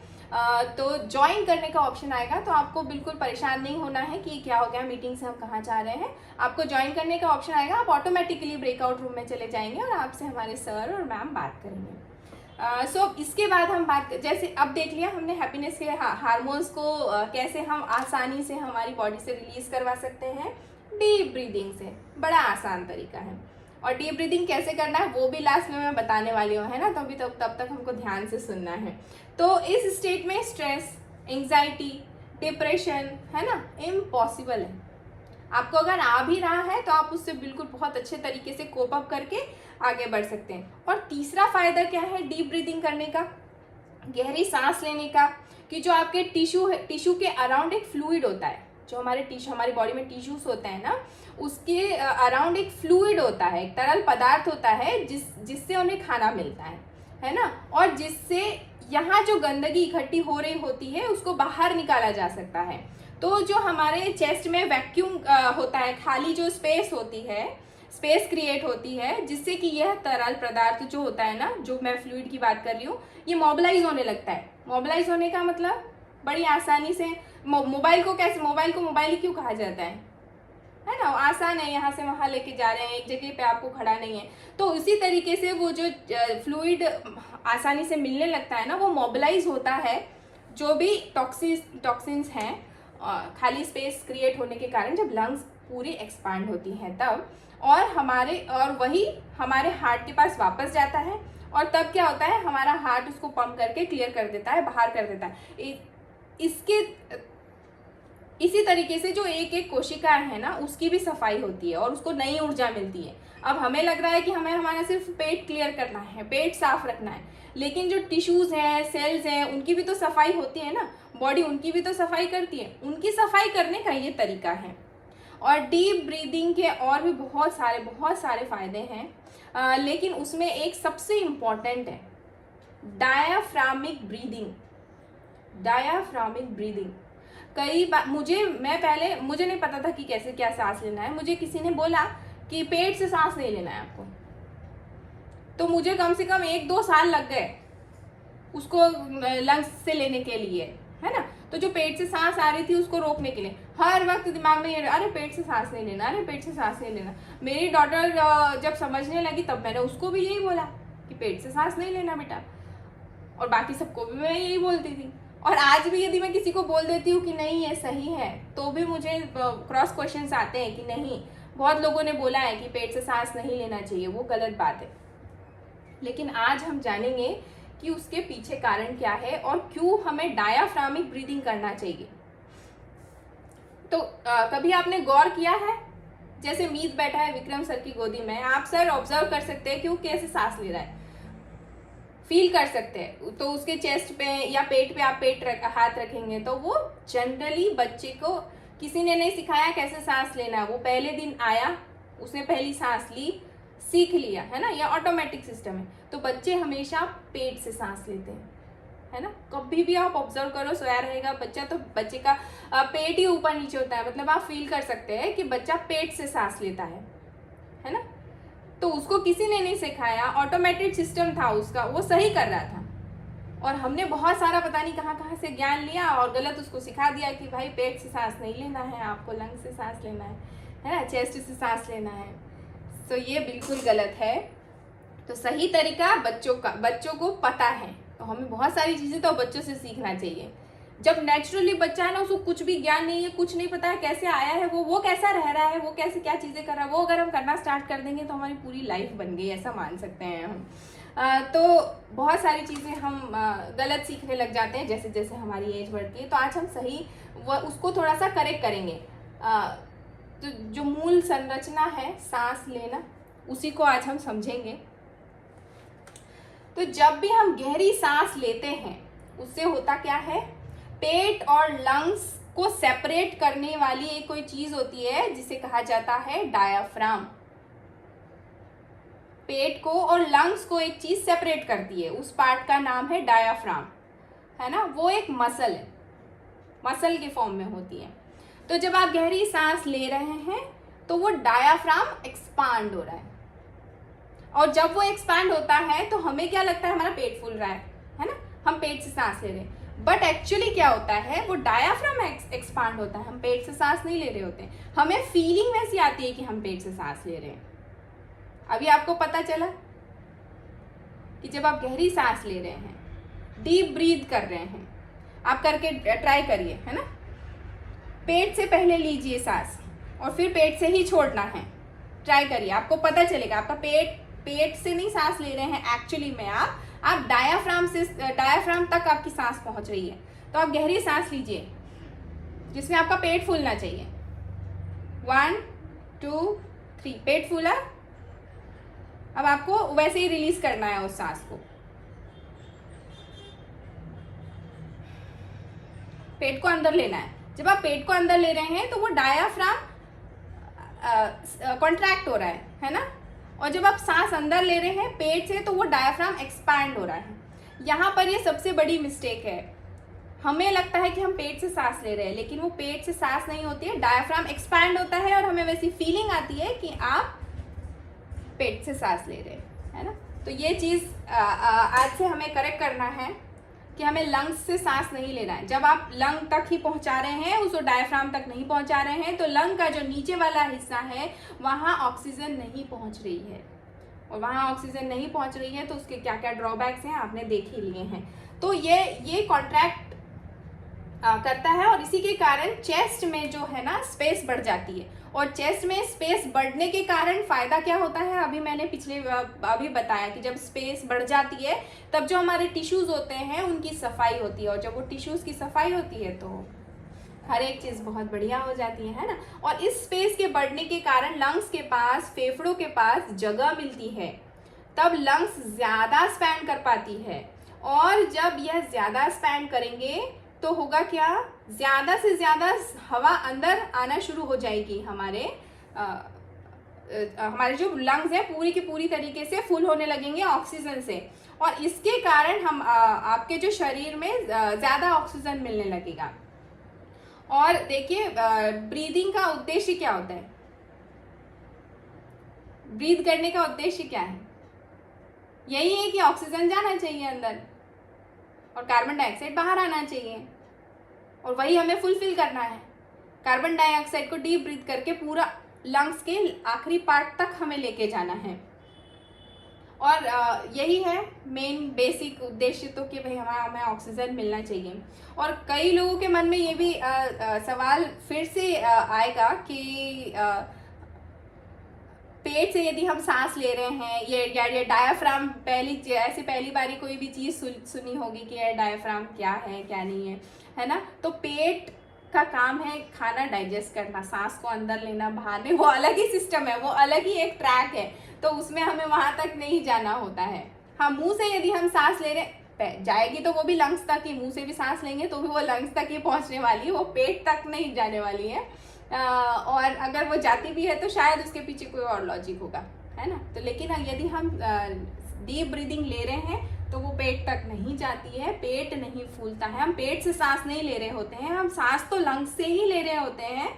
तो ज्वाइन करने का ऑप्शन आएगा तो आपको बिल्कुल परेशान नहीं होना है कि क्या हो गया, मीटिंग से हम कहाँ जा रहे हैं। आपको ज्वाइन करने का ऑप्शन आएगा, आप ऑटोमेटिकली ब्रेकआउट रूम में चले जाएंगे और आपसे हमारे सर और मैम बात करेंगे। सो इसके बाद हम जैसे अब देख लिया हमने हैप्पीनेस के हार्मोन्स को कैसे हम आसानी से हमारी बॉडी से रिलीज करवा सकते हैं, डीप ब्रीदिंग से। बड़ा आसान तरीका है और डीप ब्रीदिंग कैसे करना है वो भी लास्ट में मैं बताने वाली हूँ, है ना। तो अभी तब तक हमको ध्यान से सुनना है। तो इस स्टेट में स्ट्रेस, एंग्जाइटी, डिप्रेशन, है ना, इम्पॉसिबल है। आपको अगर आ भी रहा है तो आप उससे बिल्कुल बहुत अच्छे तरीके से कोप अप करके आगे बढ़ सकते हैं। और तीसरा फायदा क्या है डीप ब्रीदिंग करने का, गहरी सांस लेने का, कि जो आपके टिश्यू के अराउंड एक फ्लूइड होता है, जो हमारी बॉडी में टिश्यूज होते हैं ना, उसके अराउंड एक फ्लूइड होता है, एक तरल पदार्थ होता है जिससे उन्हें खाना मिलता है है ना, और जिससे यहाँ जो गंदगी इकट्ठी हो रही होती है उसको बाहर निकाला जा सकता है। तो जो हमारे चेस्ट में वैक्यूम होता है, खाली जो स्पेस होती है, स्पेस क्रिएट होती है, जिससे कि यह तरल पदार्थ जो होता है ना, जो मैं फ्लूइड की बात कर रही हूँ, ये मोबिलाइज होने लगता है। मोबिलाइज होने का मतलब बड़ी आसानी से मोबाइल को मोबाइल ही क्यों कहा जाता है ना, आसान है, यहाँ से वहाँ लेके जा रहे हैं, एक जगह पे आपको खड़ा नहीं है। तो उसी तरीके से वो जो फ्लूइड आसानी से मिलने लगता है ना, वो मोबिलाइज होता है। जो भी टॉक्सिन्स हैं खाली स्पेस क्रिएट होने के कारण जब लंग्स पूरी एक्सपांड होती हैं तब, और वही हमारे हार्ट के पास वापस जाता है, और तब क्या होता है, हमारा हार्ट उसको पंप करके क्लियर कर देता है, बाहर कर देता है। इसी तरीके से जो एक एक कोशिकाएं है ना, उसकी भी सफाई होती है और उसको नई ऊर्जा मिलती है। अब हमें लग रहा है कि हमें हमारा सिर्फ पेट क्लियर करना है, पेट साफ रखना है, लेकिन जो टिश्यूज हैं, सेल्स हैं, उनकी भी तो सफाई होती है ना, बॉडी उनकी भी तो सफाई करती है। उनकी सफाई करने का ये तरीका है। और डीप ब्रीदिंग के और भी बहुत सारे फायदे हैं, लेकिन उसमें एक सबसे इम्पॉर्टेंट है डायाफ्रामिक ब्रीदिंग। कई बार मुझे नहीं पता था कि कैसे क्या सांस लेना है। मुझे किसी ने बोला कि पेट से सांस नहीं लेना है आपको, तो मुझे कम से कम 1-2 साल लग गए उसको लंग्स से लेने के लिए, है ना। तो जो पेट से सांस आ रही थी उसको रोकने के लिए हर वक्त दिमाग में ये, अरे पेट से सांस नहीं लेना, अरे पेट से सांस नहीं लेना। मेरी डॉटर जब समझने लगी तब मैंने उसको भी यही बोला कि पेट से सांस नहीं लेना बेटा, और बाकी सबको भी मैं यही बोलती थी। और आज भी यदि मैं किसी को बोल देती हूँ कि नहीं ये सही है, तो भी मुझे क्रॉस क्वेश्चंस आते हैं कि नहीं, बहुत लोगों ने बोला है कि पेट से सांस नहीं लेना चाहिए, वो गलत बात है। लेकिन आज हम जानेंगे कि उसके पीछे कारण क्या है और क्यों हमें डायाफ्रामिक ब्रीदिंग करना चाहिए। तो कभी आपने गौर किया है, जैसे मीत बैठा है विक्रम सर की गोदी में, आप सर ऑब्जर्व कर सकते हैं कि वो कैसे सांस ले रहा है, फील कर सकते हैं। तो उसके चेस्ट पे या पेट पे आप हाथ रखेंगे तो वो जनरली बच्चे को किसी ने नहीं सिखाया कैसे सांस लेना है। वो पहले दिन आया, उसने पहली सांस ली, सीख लिया, है ना, यह ऑटोमेटिक सिस्टम है। तो बच्चे हमेशा पेट से सांस लेते हैं, है ना। कभी भी आप ऑब्जर्व करो, सोया रहेगा बच्चा तो बच्चे का पेट ही ऊपर नीचे होता है, मतलब आप फील कर सकते हैं कि बच्चा पेट से सांस लेता है ना। तो उसको किसी ने नहीं सिखाया, ऑटोमेटेड सिस्टम था उसका, वो सही कर रहा था। और हमने बहुत सारा पता नहीं कहाँ से ज्ञान लिया और गलत उसको सिखा दिया कि भाई पेट से सांस नहीं लेना है, आपको लंग से सांस लेना है ना, चेस्ट से सांस लेना है। तो ये बिल्कुल गलत है। तो सही तरीका बच्चों को पता है, तो हमें बहुत सारी चीज़ें तो बच्चों से सीखना चाहिए। जब नेचुरली बच्चा है ना, उसको कुछ भी ज्ञान नहीं है, कुछ नहीं पता है कैसे आया है वो कैसा रह रहा है, वो कैसे क्या चीज़ें कर रहा है, वो अगर हम करना स्टार्ट कर देंगे तो हमारी पूरी लाइफ बन गई, ऐसा मान सकते हैं हम। तो बहुत सारी चीज़ें हम गलत सीखने लग जाते हैं जैसे जैसे हमारी एज बढ़ती है। तो आज हम सही उसको थोड़ा सा करेक्ट करेंगे। तो जो मूल संरचना है सांस लेना, उसी को आज हम समझेंगे। तो जब भी हम गहरी सांस लेते हैं उससे होता क्या है, पेट और लंग्स को सेपरेट करने वाली एक कोई चीज होती है जिसे कहा जाता है डायाफ्राम। पेट को और लंग्स को एक चीज सेपरेट करती है, उस पार्ट का नाम है डायाफ्राम, है ना। वो एक मसल है, मसल के फॉर्म में होती है। तो जब आप गहरी सांस ले रहे हैं तो वो डायाफ्राम एक्सपांड हो रहा है, और जब वो एक्सपांड होता है तो हमें क्या लगता है, हमारा पेट फूल रहा है ना, हम पेट से सांस ले रहे हैं। बट एक्चुअली क्या होता है, वो डायाफ्राम एक्सपांड होता है, हम पेट से सांस नहीं ले रहे होते। हमें फीलिंग वैसी आती है कि हम पेट से सांस ले रहे हैं। अभी आपको पता चला कि जब आप गहरी सांस ले रहे हैं, डीप ब्रीथ कर रहे हैं, आप करके ट्राई करिए, है ना। पेट से पहले लीजिए सांस और फिर पेट से ही छोड़ना है, ट्राई करिए, आपको पता चलेगा। आपका पेट से नहीं सांस ले रहे हैं एक्चुअली में, आप डायाफ्राम तक आपकी सांस पहुंच रही है। तो आप गहरी सांस लीजिए जिसमें आपका पेट फूलना चाहिए। 1 2 3, पेट फूला। अब आपको वैसे ही रिलीज करना है उस सांस को। पेट को अंदर लेना है। जब आप पेट को अंदर ले रहे हैं तो वो डायाफ्राम कॉन्ट्रैक्ट हो रहा है ना। और जब आप सांस अंदर ले रहे हैं पेट से, तो वो डायफ्राम एक्सपैंड हो रहा है। यहाँ पर ये सबसे बड़ी मिस्टेक है। हमें लगता है कि हम पेट से सांस ले रहे हैं, लेकिन वो पेट से सांस नहीं होती है, डायफ्राम एक्सपैंड होता है और हमें वैसी फीलिंग आती है कि आप पेट से सांस ले रहे हैं, है ना। तो ये चीज़ आज से हमें करेक्ट करना है कि हमें लंग्स से सांस नहीं लेना है। जब आप लंग तक ही पहुंचा रहे हैं, उसको डायफ्राम तक नहीं पहुंचा रहे हैं, तो लंग का जो नीचे वाला हिस्सा है वहाँ ऑक्सीजन नहीं पहुंच रही है, और वहाँ ऑक्सीजन नहीं पहुंच रही है तो उसके क्या क्या ड्रॉबैक्स हैं आपने देख ही लिए हैं। तो ये कॉन्ट्रैक्ट करता है, और इसी के कारण चेस्ट में जो है ना स्पेस बढ़ जाती है, और चेस्ट में स्पेस बढ़ने के कारण फायदा क्या होता है, अभी मैंने अभी बताया कि जब स्पेस बढ़ जाती है तब जो हमारे टिश्यूज होते हैं उनकी सफाई होती है, और जब वो टिश्यूज की सफाई होती है तो हर एक चीज़ बहुत बढ़िया हो जाती है ना। और इस स्पेस के बढ़ने के कारण लंग्स के पास, फेफड़ों के पास जगह मिलती है, तब लंग्स ज़्यादा स्पैन कर पाती है, और जब यह ज़्यादा स्पैन करेंगे तो होगा क्या, ज़्यादा से ज़्यादा हवा अंदर आना शुरू हो जाएगी। हमारे जो लंग्स हैं पूरी की पूरी तरीके से फुल होने लगेंगे ऑक्सीजन से, और इसके कारण हम आपके जो शरीर में ज़्यादा ऑक्सीजन मिलने लगेगा। और देखिए ब्रीदिंग का उद्देश्य क्या होता है, ब्रीद करने का उद्देश्य क्या है, यही है कि ऑक्सीजन जाना चाहिए अंदर और कार्बन डाइऑक्साइड बाहर आना चाहिए, और वही हमें फुलफिल करना है। कार्बन डाइऑक्साइड को डीप ब्रीथ करके पूरा लंग्स के आखिरी पार्ट तक हमें लेके जाना है, और यही है मेन बेसिक उद्देश्य, तो कि भाई हमें ऑक्सीजन मिलना चाहिए। और कई लोगों के मन में ये भी सवाल फिर से आएगा कि पेट से यदि हम सांस ले रहे हैं, ये डायफ्राम, पहली बारी कोई भी चीज़ सुनी होगी कि ये डायफ्राम क्या है क्या नहीं है ना। तो पेट का काम है खाना डाइजेस्ट करना, सांस को अंदर लेना बाहर नहीं, वो अलग ही सिस्टम है, वो अलग ही एक ट्रैक है, तो उसमें हमें वहाँ तक नहीं जाना होता है। हाँ, मुंह से यदि हम सांस ले रहे जाएगी तो वो भी लंग्स तक ही, मुंह से भी सांस लेंगे तो भी वो लंग्स तक ही पहुँचने वाली है, वो पेट तक नहीं जाने वाली है। और अगर वो जाती भी है तो शायद उसके पीछे कोई और लॉजिक होगा, है ना। तो लेकिन यदि हम डीप ब्रीदिंग ले रहे हैं तो वो पेट तक नहीं जाती है, पेट नहीं फूलता है, हम पेट से सांस नहीं ले रहे होते हैं, हम सांस तो लंग्स से ही ले रहे होते हैं।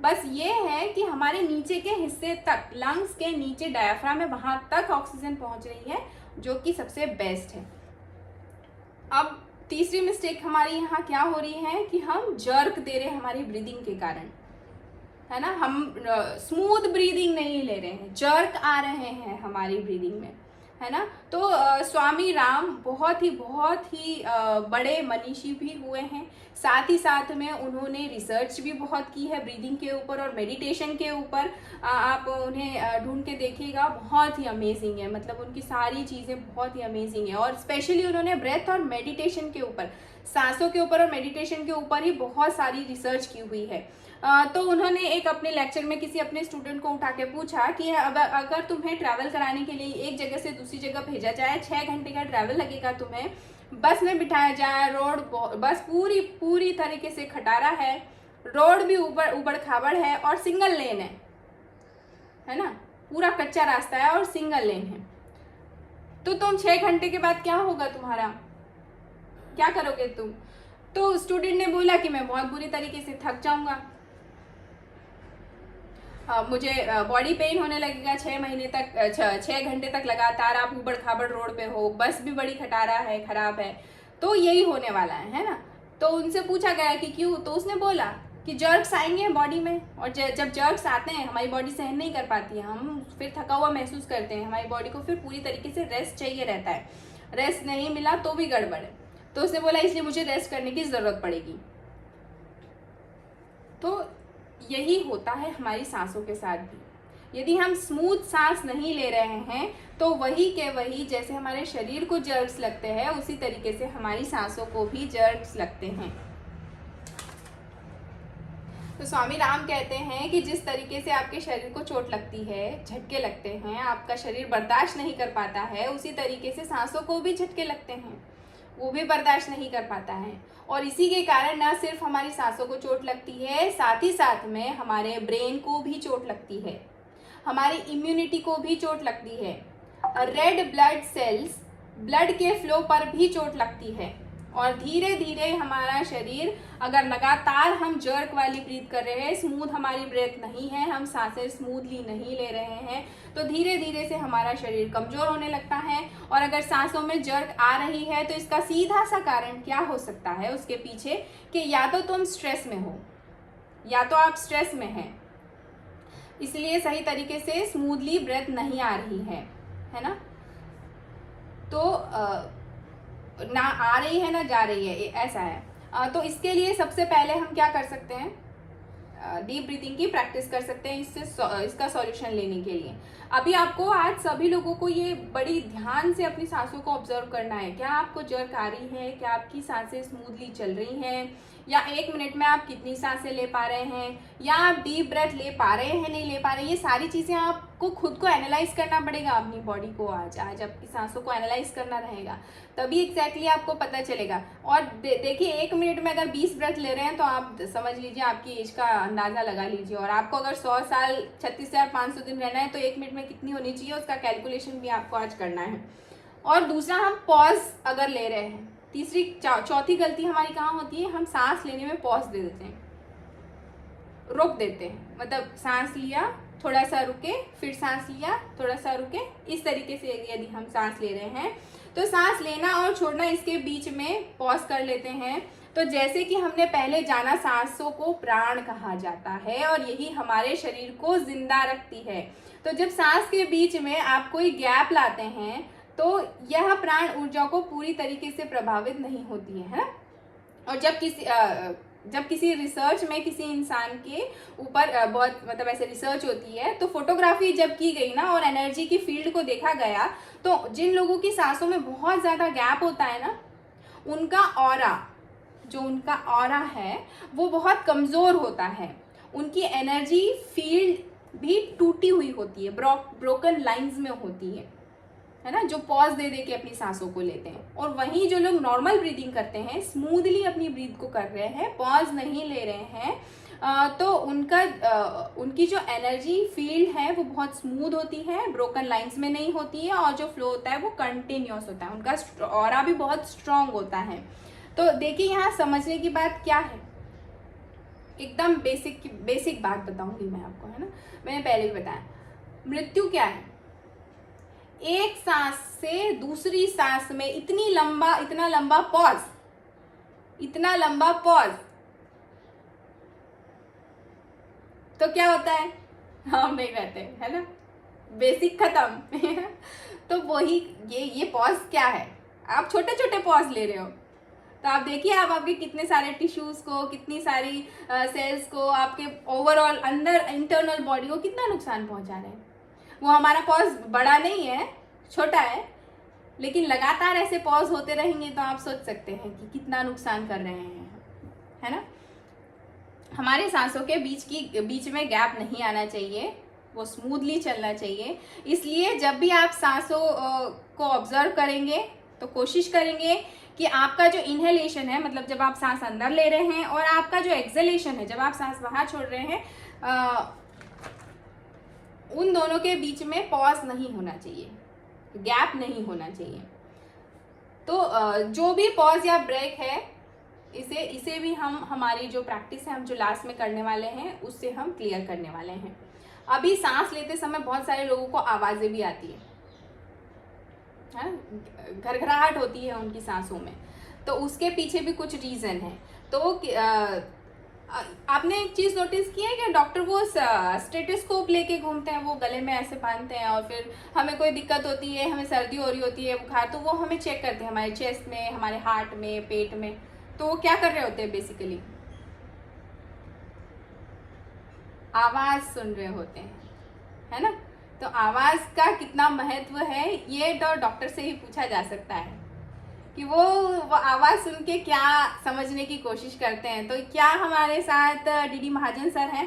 बस ये है कि हमारे नीचे के हिस्से तक, लंग्स के नीचे डायफ्राम है, वहां तक ऑक्सीजन पहुंच रही है, जो कि सबसे बेस्ट है। अब तीसरी मिस्टेक हमारी यहाँ क्या हो रही है कि हम जर्क दे रहे हैं हमारी ब्रीदिंग के कारण, है ना। हम स्मूथ ब्रीदिंग नहीं ले रहे हैं, जर्क आ रहे हैं हमारी ब्रीदिंग में, है ना। तो स्वामी राम बहुत ही बड़े मनीषी भी हुए हैं, साथ ही साथ में उन्होंने रिसर्च भी बहुत की है ब्रीदिंग के ऊपर और मेडिटेशन के ऊपर। आप उन्हें ढूंढ के देखिएगा, बहुत ही अमेजिंग है, मतलब उनकी सारी चीज़ें बहुत ही अमेजिंग है। और स्पेशली उन्होंने ब्रेथ और मेडिटेशन के ऊपर, सांसों के ऊपर और मेडिटेशन के ऊपर ही बहुत सारी रिसर्च की हुई है। तो उन्होंने एक अपने लेक्चर में किसी अपने स्टूडेंट को उठा के पूछा कि अगर तुम्हें ट्रैवल कराने के लिए एक जगह से दूसरी जगह भेजा जाए, 6 घंटे का ट्रैवल लगेगा तुम्हें, बस में बिठाया जाए, बस पूरी तरीके से खटारा है, रोड भी उबड़ खाबड़ है और सिंगल लेन है ना, पूरा कच्चा रास्ता है और सिंगल लेन है, तो तुम 6 घंटे के बाद क्या होगा तुम्हारा, क्या करोगे तुम। तो स्टूडेंट ने बोला कि मैं बहुत बुरी तरीके से थक जाऊंगा, मुझे बॉडी पेन होने लगेगा 6 महीने तक, 6 घंटे तक लगातार आप ऊबड़ खाबड़ रोड पे हो, बस भी बड़ी खटारा है, खराब है, तो यही होने वाला है ना। तो उनसे पूछा गया कि क्यों, तो उसने बोला कि जर्क्स आएंगे बॉडी में, और जब जर्क्स आते हैं हमारी बॉडी सहन नहीं कर पाती है, हम फिर थका हुआ महसूस करते हैं, हमारी बॉडी को फिर पूरी तरीके से रेस्ट चाहिए रहता है, रेस्ट नहीं मिला तो भी गड़बड़ है। तो उसने बोला इसलिए मुझे रेस्ट करने की ज़रूरत पड़ेगी। तो यही होता है हमारी सांसों के साथ भी, यदि हम स्मूथ सांस नहीं ले रहे हैं तो वही के वही जैसे हमारे शरीर को जर्क्स लगते हैं, उसी तरीके से हमारी सांसों को भी जर्क्स लगते हैं। तो स्वामी राम कहते हैं कि जिस तरीके से आपके शरीर को चोट लगती है, झटके लगते हैं, आपका शरीर बर्दाश्त नहीं कर पाता है, उसी तरीके से सांसों को भी झटके लगते हैं, वो भी बर्दाश्त नहीं कर पाता है। और इसी के कारण न सिर्फ हमारी सांसों को चोट लगती है, साथ ही साथ में हमारे ब्रेन को भी चोट लगती है। हमारी इम्यूनिटी को भी चोट लगती है। रेड ब्लड सेल्स, ब्लड के फ्लो पर भी चोट लगती है। और धीरे धीरे हमारा शरीर, अगर लगातार हम जर्क वाली ब्रीथ कर रहे हैं, स्मूथ हमारी ब्रेथ नहीं है, हम सांसें स्मूथली नहीं ले रहे हैं, तो धीरे धीरे से हमारा शरीर कमज़ोर होने लगता है। और अगर सांसों में जर्क आ रही है तो इसका सीधा सा कारण क्या हो सकता है उसके पीछे, कि या तो तुम स्ट्रेस में हो, या तो आप स्ट्रेस में हैं, इसलिए सही तरीके से स्मूथली ब्रेथ नहीं आ रही है ना। तो ना आ रही है ना जा रही है, ऐसा है। तो इसके लिए सबसे पहले हम क्या कर सकते हैं, डीप ब्रीथिंग की प्रैक्टिस कर सकते हैं इसका सॉल्यूशन लेने के लिए। अभी आपको आज सभी लोगों को ये बड़ी ध्यान से अपनी सांसों को ऑब्जर्व करना है। क्या आपको जर्क आ रही है, क्या आपकी सांसें स्मूथली चल रही हैं, या 1 मिनट में आप कितनी सांसें ले पा रहे हैं, या आप डीप ब्रेथ ले पा रहे हैं नहीं ले पा रहे हैं। ये सारी चीज़ें आपको खुद को एनालाइज करना पड़ेगा, अपनी बॉडी को। आज आपकी सांसों को एनालाइज करना रहेगा, तभी एग्जैक्टली आपको पता चलेगा। और देखिए 1 मिनट में अगर 20 ब्रेथ ले रहे हैं तो आप समझ लीजिए, आपकी एज का अंदाज़ा लगा लीजिए। और आपको अगर 100 साल 36,500 दिन रहना है तो 1 मिनट में कितनी होनी चाहिए, उसका कैलकुलेशन भी आपको आज करना है। और दूसरा, हम पॉज अगर ले रहे हैं, चौथी गलती हमारी कहाँ होती है, हम सांस लेने में पॉज दे देते हैं, रोक देते हैं। मतलब सांस लिया, थोड़ा सा रुके, फिर सांस लिया, थोड़ा सा रुके, इस तरीके से यदि हम सांस ले रहे हैं तो सांस लेना और छोड़ना, इसके बीच में पॉज कर लेते हैं। तो जैसे कि हमने पहले जाना, सांसों को प्राण कहा जाता है और यही हमारे शरीर को जिंदा रखती है। तो जब सांस के बीच में आप कोई गैप लाते हैं तो यह प्राण ऊर्जा को पूरी तरीके से प्रभावित नहीं होती है। और जब किसी रिसर्च में किसी इंसान के ऊपर बहुत मतलब ऐसे रिसर्च होती है, तो फोटोग्राफी जब की गई ना और एनर्जी की फील्ड को देखा गया, तो जिन लोगों की सांसों में बहुत ज़्यादा गैप होता है ना, उनका ऑरा है वो बहुत कमज़ोर होता है। उनकी एनर्जी फील्ड भी टूटी हुई होती है, ब्रोकन लाइंस में होती है ना, जो पॉज दे के अपनी सांसों को लेते हैं। और वहीं जो लोग नॉर्मल ब्रीदिंग करते हैं, स्मूथली अपनी ब्रीथ को कर रहे हैं, पॉज नहीं ले रहे हैं, तो उनकी जो एनर्जी फील्ड है वो बहुत स्मूथ होती है, ब्रोकन लाइंस में नहीं होती है, और जो फ्लो होता है वो कंटिन्यूस होता है, उनका ऑरा भी बहुत स्ट्रांग होता है। तो देखिए यहाँ समझने की बात क्या है, एकदम बेसिक बात बताऊंगी मैं आपको, है ना। मैंने पहले भी बताया, मृत्यु क्या है, एक सांस से दूसरी सांस में इतना लंबा पॉज, तो क्या होता है, हम नहीं रहते, है ना, बेसिक खत्म। तो वही ये पॉज क्या है, आप छोटे छोटे पॉज ले रहे हो, तो आप देखिए आप आपके कितने सारे टिश्यूज को, कितनी सारी सेल्स को, आपके ओवरऑल अंदर इंटरनल बॉडी को कितना नुकसान पहुंचा रहे हैं। वो हमारा पॉज बड़ा नहीं है, छोटा है, लेकिन लगातार ऐसे पॉज होते रहेंगे तो आप सोच सकते हैं कि कितना नुकसान कर रहे हैं, है ना। हमारे सांसों के बीच में गैप नहीं आना चाहिए, वो स्मूथली चलना चाहिए। इसलिए जब भी आप सांसों को ऑब्जर्व करेंगे तो कोशिश करेंगे कि आपका जो इनहेलेशन है, मतलब जब आप सांस अंदर ले रहे हैं, और आपका जो एक्सहेलेशन है, जब आप सांस बाहर छोड़ रहे हैं, उन दोनों के बीच में पॉज नहीं होना चाहिए, गैप नहीं होना चाहिए। तो जो भी पॉज या ब्रेक है, इसे भी हम हमारी जो प्रैक्टिस है, हम जो लास्ट में करने वाले हैं, उससे हम क्लियर करने वाले हैं। अभी सांस लेते समय बहुत सारे लोगों को आवाज़ें भी आती है, घरघराहट होती है उनकी सांसों में, तो उसके पीछे भी कुछ रीज़न है। तो आपने एक चीज़ नोटिस की है कि डॉक्टर वो स्टेथोस्कोप लेके घूमते हैं, वो गले में ऐसे बांधते हैं, और फिर हमें कोई दिक्कत होती है, हमें सर्दी हो रही होती है, बुखार, तो वो हमें चेक करते हैं हमारे चेस्ट में, हमारे हार्ट में, पेट में। तो वो क्या कर रहे होते हैं, बेसिकली आवाज़ सुन रहे होते हैं, है ना। तो आवाज़ का कितना महत्व है, ये तो डॉक्टर से ही पूछा जा सकता है कि वो आवाज़ सुन के क्या समझने की कोशिश करते हैं। तो क्या हमारे साथ डीडी महाजन सर हैं?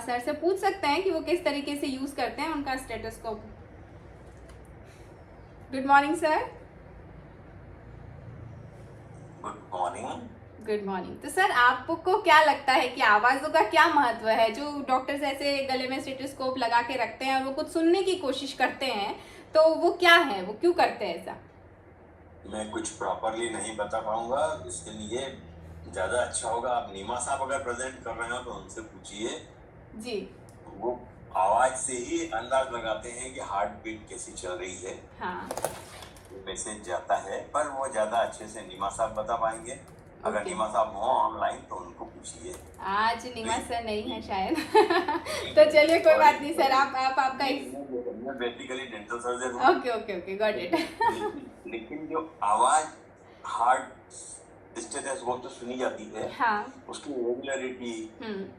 सर से पूछ सकते हैं कि वो किस तरीके से यूज़ करते हैं उनका stethoscope. Good morning sir. Good morning. Good morning. तो सर आपको क्या लगता है कि आवाज़ों का क्या महत्व है? जो डॉक्टर्स ऐसे गले में स्टेथोस्कोप लगा के रखते हैं और वो कुछ सुनने की कोशिश करते हैं, तो वो क्या है, वो क्यों करते हैं ऐसा? मैं कुछ प्रॉपरली नहीं बता पाऊंगा, इसके लिए ज्यादा अच्छा होगा आप नीमा साहब अगर प्रेजेंट कर रहे हो तो उनसे पूछिए। जी। वो आवाज से ही अंदाज लगाते हैं कि हार्ट बीट कैसी चल रही है, हाँ। मैसेज जाता है, पर वो ज्यादा अच्छे से नीमा साहब बता पाएंगे। अगर Okay. नीमा साहब हो ऑनलाइन तो उनको पूछिए। आज नीमा सर नहीं है शायद। तो चलिए कोई बात नहीं सर, आपका मैं बेसिकली डेंटल सर्जन हूँ। Okay got it. लेकिन जो आवाज हार्ट स्टेथोस्कोप तो सुनी जाती है, हाँ। उसकी रेगुलरिटी,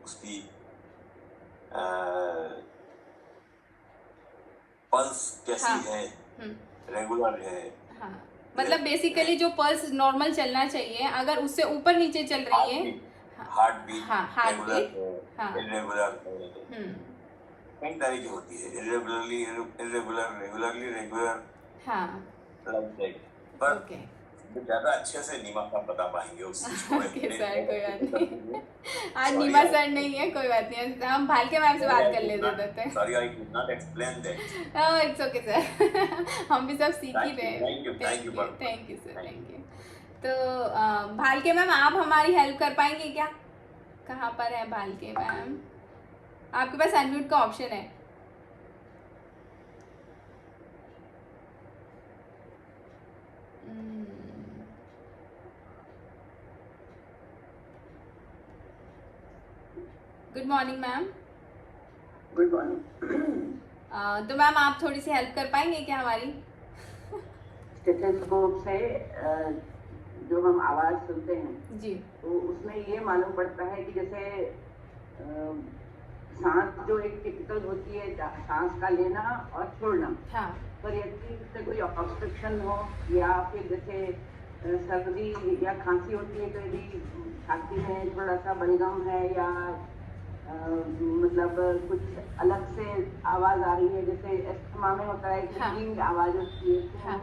उसकी पल्स कैसी हाँ। है, रेगुलर है, हाँ, मतलब बेसिकली जो पल्स नॉर्मल चलना चाहिए, अगर उससे ऊपर नीचे चल रही है, हार्ट बीट हाँ, हार्ट रेगुलर बीट, है, हाँ। इरेगुलर है, कई तरह की होती है, इरेगुलरली इरेगुलर, रेगुलरली रेगुलर, हाँ। Like that. पर ओके ज्यादा अच्छे से नीमा साहब बता पाएंगे उस चीज को। ओके सर, कोई बात नहीं। आज Sorry, नीमा सर नहीं है, कोई बात नहीं, हम भालके मैम से बात कर लेते थे। Sorry I could not explain that. It's okay sir. हम भी सब सीख ही रहे हैं। Thank you sir, thank you sir, thank you. तो भालके मैम आप हमारी हेल्प कर पाएंगे क्या? कहाँ पर है भालके मैम? आपके पास अनम्यूट का ऑप्शन है। Good morning ma'am. Good morning. तो मैम आप थोड़ी सी हेल्प कर पाएंगे क्या हमारी? स्टेथोस्कोप से जो हम आवाज सुनते हैं जी। तो उसमें ये मालूम पड़ता है कि जैसे सांस जो एक टिपिकल होती है, सांस का लेना और छोड़ना, हाँ। पर यदि उससे कोई ऑब्स्ट्रक्शन हो या फिर जैसे सर्दी या खांसी होती है तो यदि छाती में थोड़ा सा बलगम है या मतलब कुछ अलग से आवाज आ रही है, जैसे अस्थमा में होता है कि हाँ। कींग आवाज होती है, हाँ।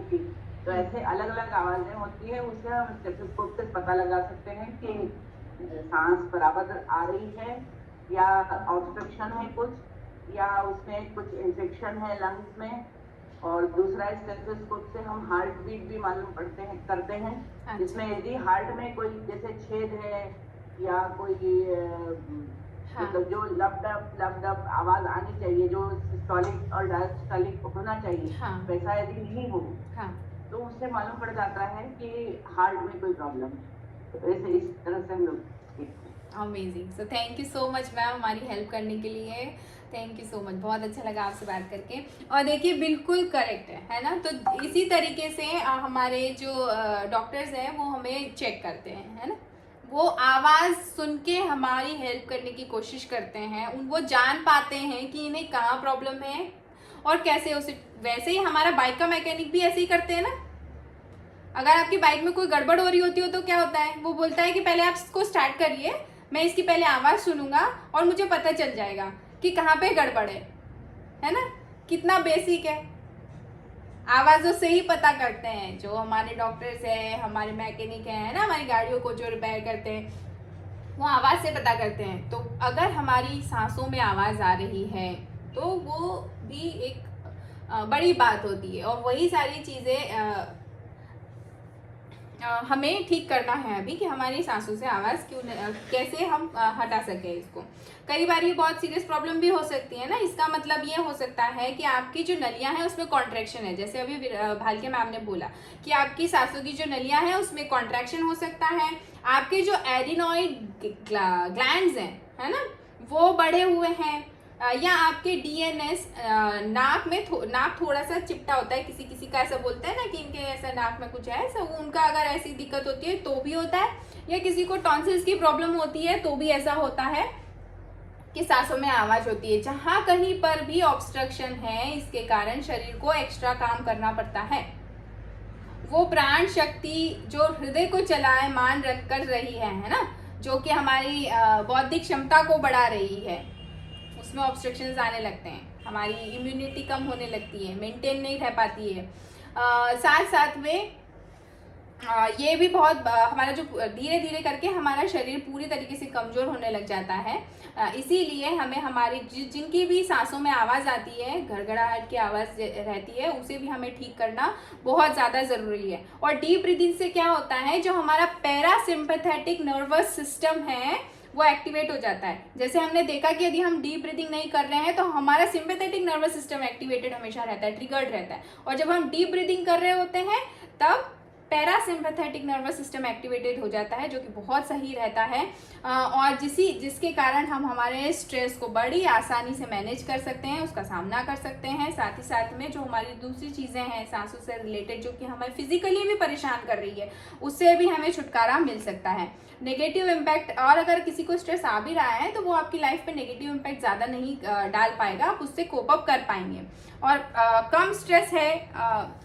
की, तो ऐसे अलग अलग आवाजें होती है, उससे हम स्टेथोस्कोप से पता लगा सकते हैं कि सांस बराबर आ रही है या ऑब्स्ट्रक्शन है कुछ, या उसमें कुछ इन्फेक्शन है लंग्स में। और दूसरा स्टेथोस्कोप से हम हार्ट बीट भी मालूम करते हैं, अच्छा। जिसमें यदि हार्ट में कोई जैसे छेद है या कोई हाँ। मतलब जो लब आवाज आनी चाहिए, जो सिस्टोलिक और डायस्टोलिक होना चाहिए, हाँ। वैसा यदि नहीं हो हाँ। तो उससे मालूम पड़ जाता है कि हार्ट में कोई प्रॉब्लम है। तो ऐसे इस तरह से हम लोग देखते हैं। Amazing. So thank you so much ma'am हमारी हेल्प करने के लिए। थैंक यू सो मच, बहुत अच्छा लगा आपसे बात करके। और देखिए बिल्कुल करेक्ट है ना? तो इसी तरीके से हमारे जो डॉक्टर्स हैं वो हमें चेक करते हैं, है ना? वो आवाज़ सुन के हमारी हेल्प करने की कोशिश करते हैं, वो जान पाते हैं कि इन्हें कहाँ प्रॉब्लम है और कैसे उसे। वैसे ही हमारा बाइक का मैकेनिक भी ऐसे ही करते हैं ना। अगर आपकी बाइक में कोई गड़बड़ हो रही होती हो तो क्या होता है, वो बोलता है कि पहले आप इसको स्टार्ट करिए, मैं इसकी पहले आवाज़ सुनूंगा और मुझे पता चल जाएगा कि कहाँ पे गड़बड़ है ना? कितना बेसिक है। आवाज़ों से ही पता करते हैं जो हमारे डॉक्टर्स हैं, हमारे मैकेनिक हैं, है ना, हमारी गाड़ियों को जो रिपेयर करते हैं वो आवाज़ से पता करते हैं। तो अगर हमारी सांसों में आवाज़ आ रही है तो वो भी एक बड़ी बात होती है। और वही सारी चीज़ें हमें ठीक करना है अभी कि हमारी सांसों से आवाज़ कैसे हम हटा सकें इसको। कई बार ये बहुत सीरियस प्रॉब्लम भी हो सकती है ना। इसका मतलब ये हो सकता है कि आपकी जो नलियां हैं उसमें कॉन्ट्रैक्शन है। जैसे अभी भालके मैम ने बोला कि आपकी सांसों की जो नलियां हैं उसमें कॉन्ट्रैक्शन हो सकता है। आपके जो एडिनॉइड ग्लैंड्स हैं, है ना, वो बढ़े हुए हैं, या आपके डीएनएस नाक थोड़ा सा चिपटा होता है। किसी किसी का ऐसा बोलता है ना कि इनके ऐसा नाक में कुछ है, ऐसा उनका अगर ऐसी दिक्कत होती है तो भी होता है। या किसी को टॉन्सिल्स की प्रॉब्लम होती है तो भी ऐसा होता है कि सांसों में आवाज़ होती है। जहाँ कहीं पर भी ऑब्स्ट्रक्शन है, इसके कारण शरीर को एक्स्ट्रा काम करना पड़ता है। वो प्राण शक्ति जो हृदय को चलायमान रख कर रही है ना, जो कि हमारी बौद्धिक क्षमता को बढ़ा रही है, उसमें ऑब्स्ट्रक्शंस आने लगते हैं। हमारी इम्यूनिटी कम होने लगती है, मेंटेन नहीं रह पाती है। साथ साथ में ये भी बहुत हमारा जो धीरे धीरे करके हमारा शरीर पूरी तरीके से कमज़ोर होने लग जाता है। इसीलिए हमें हमारी जिनकी भी सांसों में आवाज़ आती है, घड़घड़ाहट की आवाज़ रहती है, उसे भी हमें ठीक करना बहुत ज़्यादा ज़रूरी है। और डीप ब्रीदिंग से क्या होता है, जो हमारा पैरासिम्पैथेटिक नर्वस सिस्टम है वो एक्टिवेट हो जाता है। जैसे हमने देखा कि यदि हम डीप ब्रीदिंग नहीं कर रहे हैं तो हमारा सिंपैथेटिक नर्वस सिस्टम एक्टिवेटेड हमेशा रहता है, ट्रिगर्ड रहता है। और जब हम डीप ब्रीदिंग कर रहे होते हैं तब पैरासिम्पैथेटिक नर्वस सिस्टम एक्टिवेटेड हो जाता है, जो कि बहुत सही रहता है। और जिसके कारण हम हमारे स्ट्रेस को बड़ी आसानी से मैनेज कर सकते हैं, उसका सामना कर सकते हैं। साथ ही साथ में जो हमारी दूसरी चीज़ें हैं सांसों से रिलेटेड, जो कि हमें फिजिकली भी परेशान कर रही है, उससे भी हमें छुटकारा मिल सकता है। नेगेटिव इम्पैक्ट, और अगर किसी को स्ट्रेस आ भी रहा है तो वो आपकी लाइफ पे नेगेटिव इम्पैक्ट ज़्यादा नहीं डाल पाएगा, आप उससे कोप अप कर पाएंगे। और कम स्ट्रेस है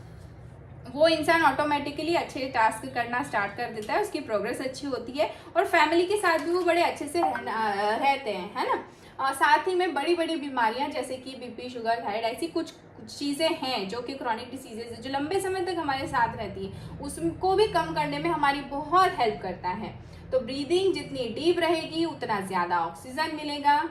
वो इंसान ऑटोमेटिकली अच्छे टास्क करना स्टार्ट कर देता है, उसकी प्रोग्रेस अच्छी होती है और फैमिली के साथ भी वो बड़े अच्छे से रहते हैं, है ना। साथ ही में बड़ी बड़ी बीमारियां जैसे कि बीपी, शुगर, थायराइड, ऐसी कुछ चीज़ें हैं जो कि क्रॉनिक डिसीजेज है, जो लंबे समय तक हमारे साथ रहती है, उसको भी कम करने में हमारी बहुत हेल्प करता है। तो ब्रीदिंग जितनी डीप रहेगी उतना ज़्यादा ऑक्सीजन मिलेगा,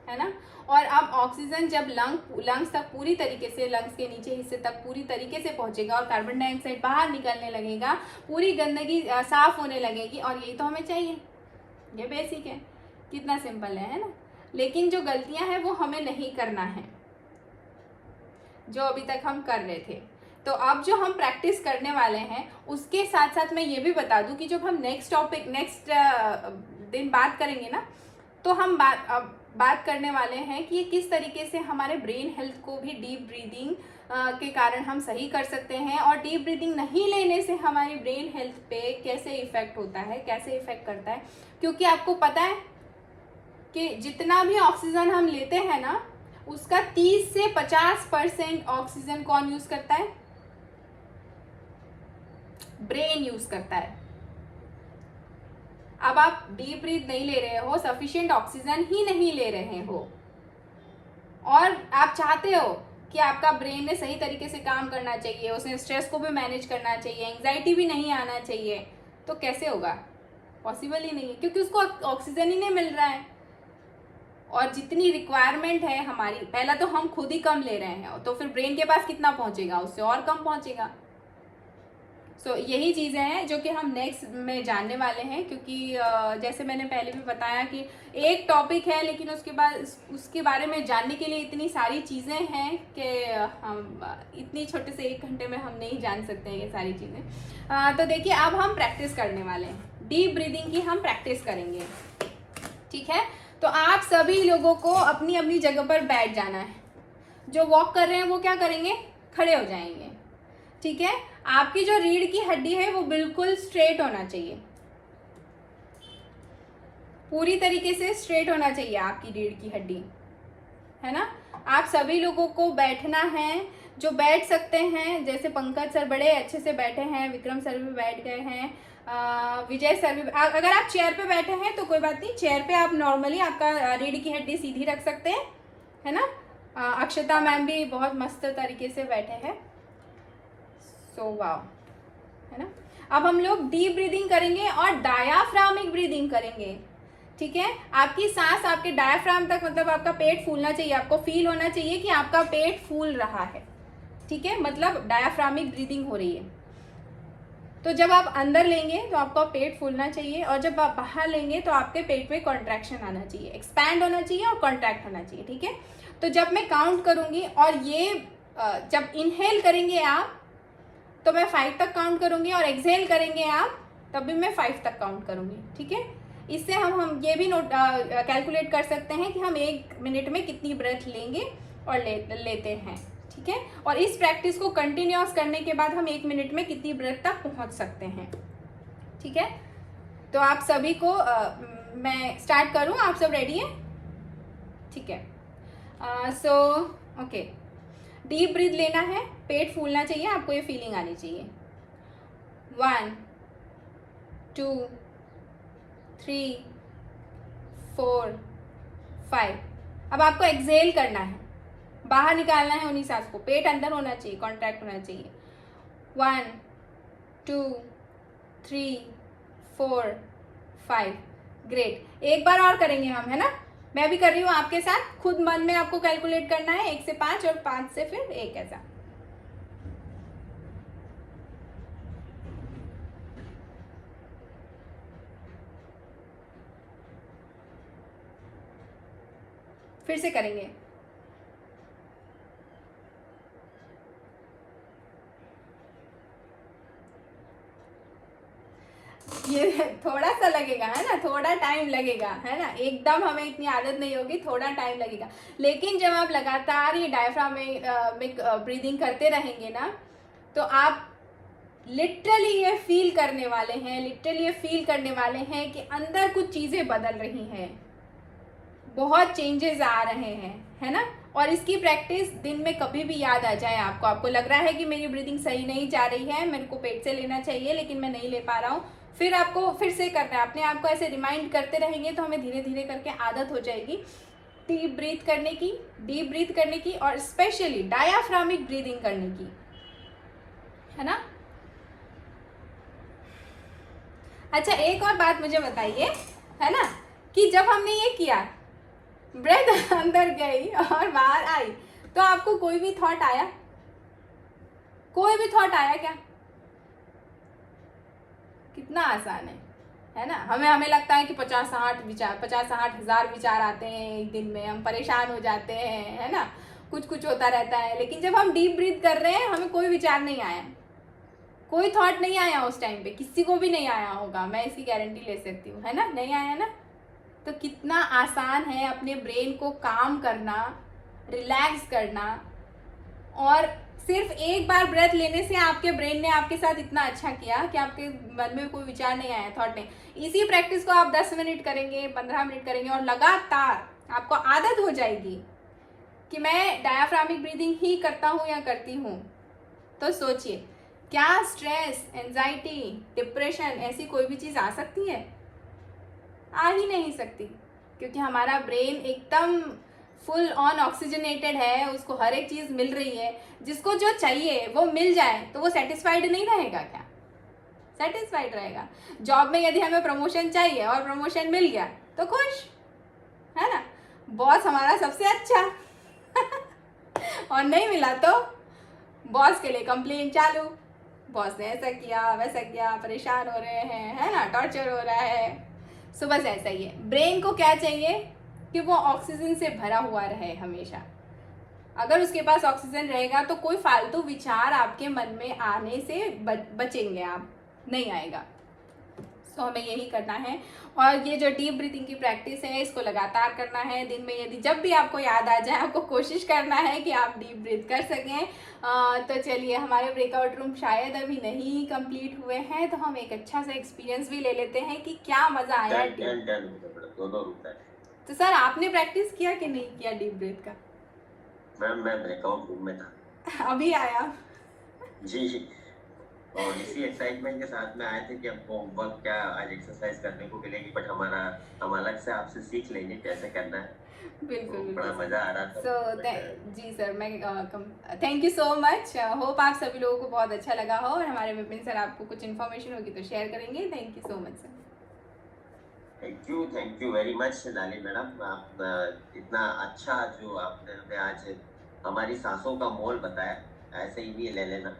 है ना। और अब ऑक्सीजन जब लंग्स तक पूरी तरीके से, लंग्स के नीचे हिस्से तक पूरी तरीके से पहुंचेगा और कार्बन डाइऑक्साइड बाहर निकलने लगेगा, पूरी गंदगी साफ होने लगेगी। और यही तो हमें चाहिए, ये बेसिक है, कितना सिंपल है ना। लेकिन जो गलतियां हैं वो हमें नहीं करना है जो अभी तक हम कर रहे थे। तो अब जो हम प्रैक्टिस करने वाले हैं उसके साथ साथ मैं ये भी बता दूं कि जब हम नेक्स्ट दिन बात करेंगे ना, तो हम बात करने वाले हैं कि ये किस तरीके से हमारे ब्रेन हेल्थ को भी डीप ब्रीदिंग के कारण हम सही कर सकते हैं, और डीप ब्रीदिंग नहीं लेने से हमारी ब्रेन हेल्थ पे कैसे इफेक्ट होता है, कैसे इफेक्ट करता है। क्योंकि आपको पता है कि जितना भी ऑक्सीजन हम लेते हैं ना, उसका 30 से 50% ऑक्सीजन कौन यूज करता है? ब्रेन यूज करता है। अब आप डीप ब्रीथ नहीं ले रहे हो, सफिशिएंट ऑक्सीजन ही नहीं ले रहे हो, और आप चाहते हो कि आपका ब्रेन ने सही तरीके से काम करना चाहिए, उसने स्ट्रेस को भी मैनेज करना चाहिए, एंग्जाइटी भी नहीं आना चाहिए, तो कैसे होगा? पॉसिबल ही नहीं है, क्योंकि उसको ऑक्सीजन ही नहीं मिल रहा है। और जितनी रिक्वायरमेंट है हमारी, पहला तो हम खुद ही कम ले रहे हैं, तो फिर ब्रेन के पास कितना पहुंचेगा? उससे और कम पहुंचेगा। सो यही चीज़ें हैं जो कि हम नेक्स्ट में जानने वाले हैं, क्योंकि जैसे मैंने पहले भी बताया कि एक टॉपिक है, लेकिन उसके बारे में जानने के लिए इतनी सारी चीज़ें हैं कि हम इतनी छोटे से 1 घंटे में हम नहीं जान सकते हैं ये सारी चीज़ें। तो देखिए, अब हम प्रैक्टिस करने वाले हैं, डीप ब्रीदिंग की हम प्रैक्टिस करेंगे, ठीक है। तो आप सभी लोगों को अपनी अपनी जगह पर बैठ जाना है। जो वॉक कर रहे हैं वो क्या करेंगे? खड़े हो जाएंगे, ठीक है। आपकी जो रीढ़ की हड्डी है वो बिल्कुल स्ट्रेट होना चाहिए, पूरी तरीके से स्ट्रेट होना चाहिए आपकी रीढ़ की हड्डी, है ना। आप सभी लोगों को बैठना है, जो बैठ सकते हैं, जैसे पंकज सर बड़े अच्छे से बैठे हैं, विक्रम सर भी बैठ गए हैं, विजय सर भी। अगर आप चेयर पे बैठे हैं तो कोई बात नहीं, चेयर पे आप नॉर्मली आपका रीढ़ की हड्डी सीधी रख सकते हैं, है ना। अक्षता मैम भी बहुत मस्त तरीके से बैठे हैं। सो वाओ, है ना। अब हम लोग डीप ब्रीदिंग करेंगे और डायाफ्रामिक ब्रीदिंग करेंगे, ठीक है। आपकी सांस आपके डायाफ्राम तक, मतलब आपका पेट फूलना चाहिए, आपको फील होना चाहिए कि आपका पेट फूल रहा है, ठीक है, मतलब डायाफ्रामिक ब्रीदिंग हो रही है। तो जब आप अंदर लेंगे तो आपका पेट फूलना चाहिए, और जब आप बाहर लेंगे तो आपके पेट में कॉन्ट्रैक्शन आना चाहिए, एक्सपैंड होना चाहिए और कॉन्ट्रैक्ट होना चाहिए, ठीक है। तो जब मैं काउंट करूंगी, और ये जब इनहेल करेंगे आप तो मैं 5 तक काउंट करूंगी, और एक्सहेल करेंगे आप तब भी मैं 5 तक काउंट करूंगी, ठीक है। इससे हम ये भी कैलकुलेट कर सकते हैं कि हम 1 मिनट में कितनी ब्रेथ लेंगे और लेते हैं, ठीक है। और इस प्रैक्टिस को कंटिन्यूअस करने के बाद हम 1 मिनट में कितनी ब्रेथ तक पहुंच सकते हैं, ठीक है। तो आप सभी को मैं स्टार्ट करूं? आप सब रेडी हैं? ठीक है। सो ओके, डीप ब्रीथ लेना है, पेट फूलना चाहिए, आपको ये फीलिंग आनी चाहिए। 1 2 3 4 5। अब आपको एक्सहेल करना है, बाहर निकालना है उन्हीं सांस को, पेट अंदर होना चाहिए, कॉन्ट्रैक्ट होना चाहिए। 1 2 3 4 5। ग्रेट। एक बार और करेंगे हम, है ना। मैं भी कर रही हूँ आपके साथ, खुद मन में आपको कैलकुलेट करना है 1 से 5 और 5 से फिर 1 ऐसा। फिर से करेंगे। ये थोड़ा सा लगेगा, है ना, थोड़ा टाइम लगेगा, है ना, एकदम हमें इतनी आदत नहीं होगी, थोड़ा टाइम लगेगा। लेकिन जब आप लगातार ये डायफ्रामिक ब्रीदिंग करते रहेंगे ना, तो आप लिटरली ये फील करने वाले हैं कि अंदर कुछ चीज़ें बदल रही हैं, बहुत चेंजेस आ रहे हैं, है ना। और इसकी प्रैक्टिस दिन में कभी भी याद आ जाए आपको लग रहा है कि मेरी ब्रीदिंग सही नहीं जा रही है, मेरे को पेट से लेना चाहिए लेकिन मैं नहीं ले पा रहा हूँ, फिर आपको फिर से करना है। अपने आप को ऐसे रिमाइंड करते रहेंगे तो हमें धीरे धीरे करके आदत हो जाएगी डीप ब्रीथ करने की और स्पेशली डायाफ्रामिक ब्रीदिंग करने की, है ना। अच्छा, एक और बात मुझे बताइए, है ना, कि जब हमने ये किया, ब्रेथ अंदर गई और बाहर आई, तो आपको कोई भी थॉट आया क्या? कितना आसान है ना। हमें लगता है कि 50-60 हजार विचार आते हैं एक दिन में, हम परेशान हो जाते हैं, है ना, कुछ होता रहता है। लेकिन जब हम डीप ब्रीथ कर रहे हैं, हमें कोई विचार नहीं आया, कोई थॉट नहीं आया उस टाइम पे, किसी को भी नहीं आया होगा, मैं इसकी गारंटी ले सकती हूँ, है ना, नहीं आया ना। तो कितना आसान है अपने ब्रेन को काम करना, रिलैक्स करना, और सिर्फ एक बार ब्रेथ लेने से आपके ब्रेन ने आपके साथ इतना अच्छा किया कि आपके मन में कोई विचार नहीं आया, थॉट नहीं। इसी प्रैक्टिस को आप 10 मिनट करेंगे, 15 मिनट करेंगे और लगातार आपको आदत हो जाएगी कि मैं डायाफ्रामिक ब्रीदिंग ही करता हूँ या करती हूँ। तो सोचिए, क्या स्ट्रेस, एंजाइटी, डिप्रेशन ऐसी कोई भी चीज़ आ सकती है? आ ही नहीं सकती, क्योंकि हमारा ब्रेन एकदम फुल ऑन ऑक्सीजनेटेड है, उसको हर एक चीज़ मिल रही है। जिसको जो चाहिए वो मिल जाए तो वो सेटिस्फाइड नहीं रहेगा क्या? सेटिस्फाइड रहेगा। जॉब में यदि हमें प्रमोशन चाहिए और प्रमोशन मिल गया तो खुश, है ना, बॉस हमारा सबसे अच्छा और नहीं मिला तो बॉस के लिए कंप्लेंट चालू, बॉस ने ऐसा किया वैसा किया, परेशान हो रहे हैं, है ना, टॉर्चर हो रहा है। सो बस ऐसा ही है, ब्रेन को क्या चाहिए कि वो ऑक्सीजन से भरा हुआ रहे हमेशा। अगर उसके पास ऑक्सीजन रहेगा तो कोई फालतू विचार आपके मन में आने से बचेंगे आप, नहीं आएगा। सो हमें यही करना है, और ये जो डीप ब्रीथिंग की प्रैक्टिस है इसको लगातार करना है। दिन में यदि जब भी आपको याद आ जाए, आपको कोशिश करना है कि आप डीप ब्रीथ कर सकें। तो चलिए, हमारे ब्रेकआउट रूम शायद अभी नहीं कंप्लीट हुए हैं, तो हम एक अच्छा सा एक्सपीरियंस भी ले लेते हैं कि क्या मज़ा आया। तो सर, आपने प्रैक्टिस किया कि नहीं किया डीप ब्रीथ का? मैम, मैं ब्रेकआउट रूम में था। अभी आया जी, और इसी एक्साइटमेंट के साथ में आए थे कि हमको होमवर्क क्या आज एक्सरसाइज करने को मिलेगी, बट हम अलग से आपसे सीख लेंगे कैसे करना है। बिल्कुल तो बड़ा बिल्कुल। मजा आ रहा था। सो जी सर, मैं thank you so much. Hope आप सभी लोगों को बहुत अच्छा लगा हो, और हमारे विपिन सर आपको कुछ इन्फॉर्मेशन होगी तो शेयर करेंगे। Thank you so much sir. Thank you very much डाली मैडम। आप इतना अच्छा जो आपने हमें आज हमारी सांसों का मोल बताया, ऐसे ही भी ले लेना।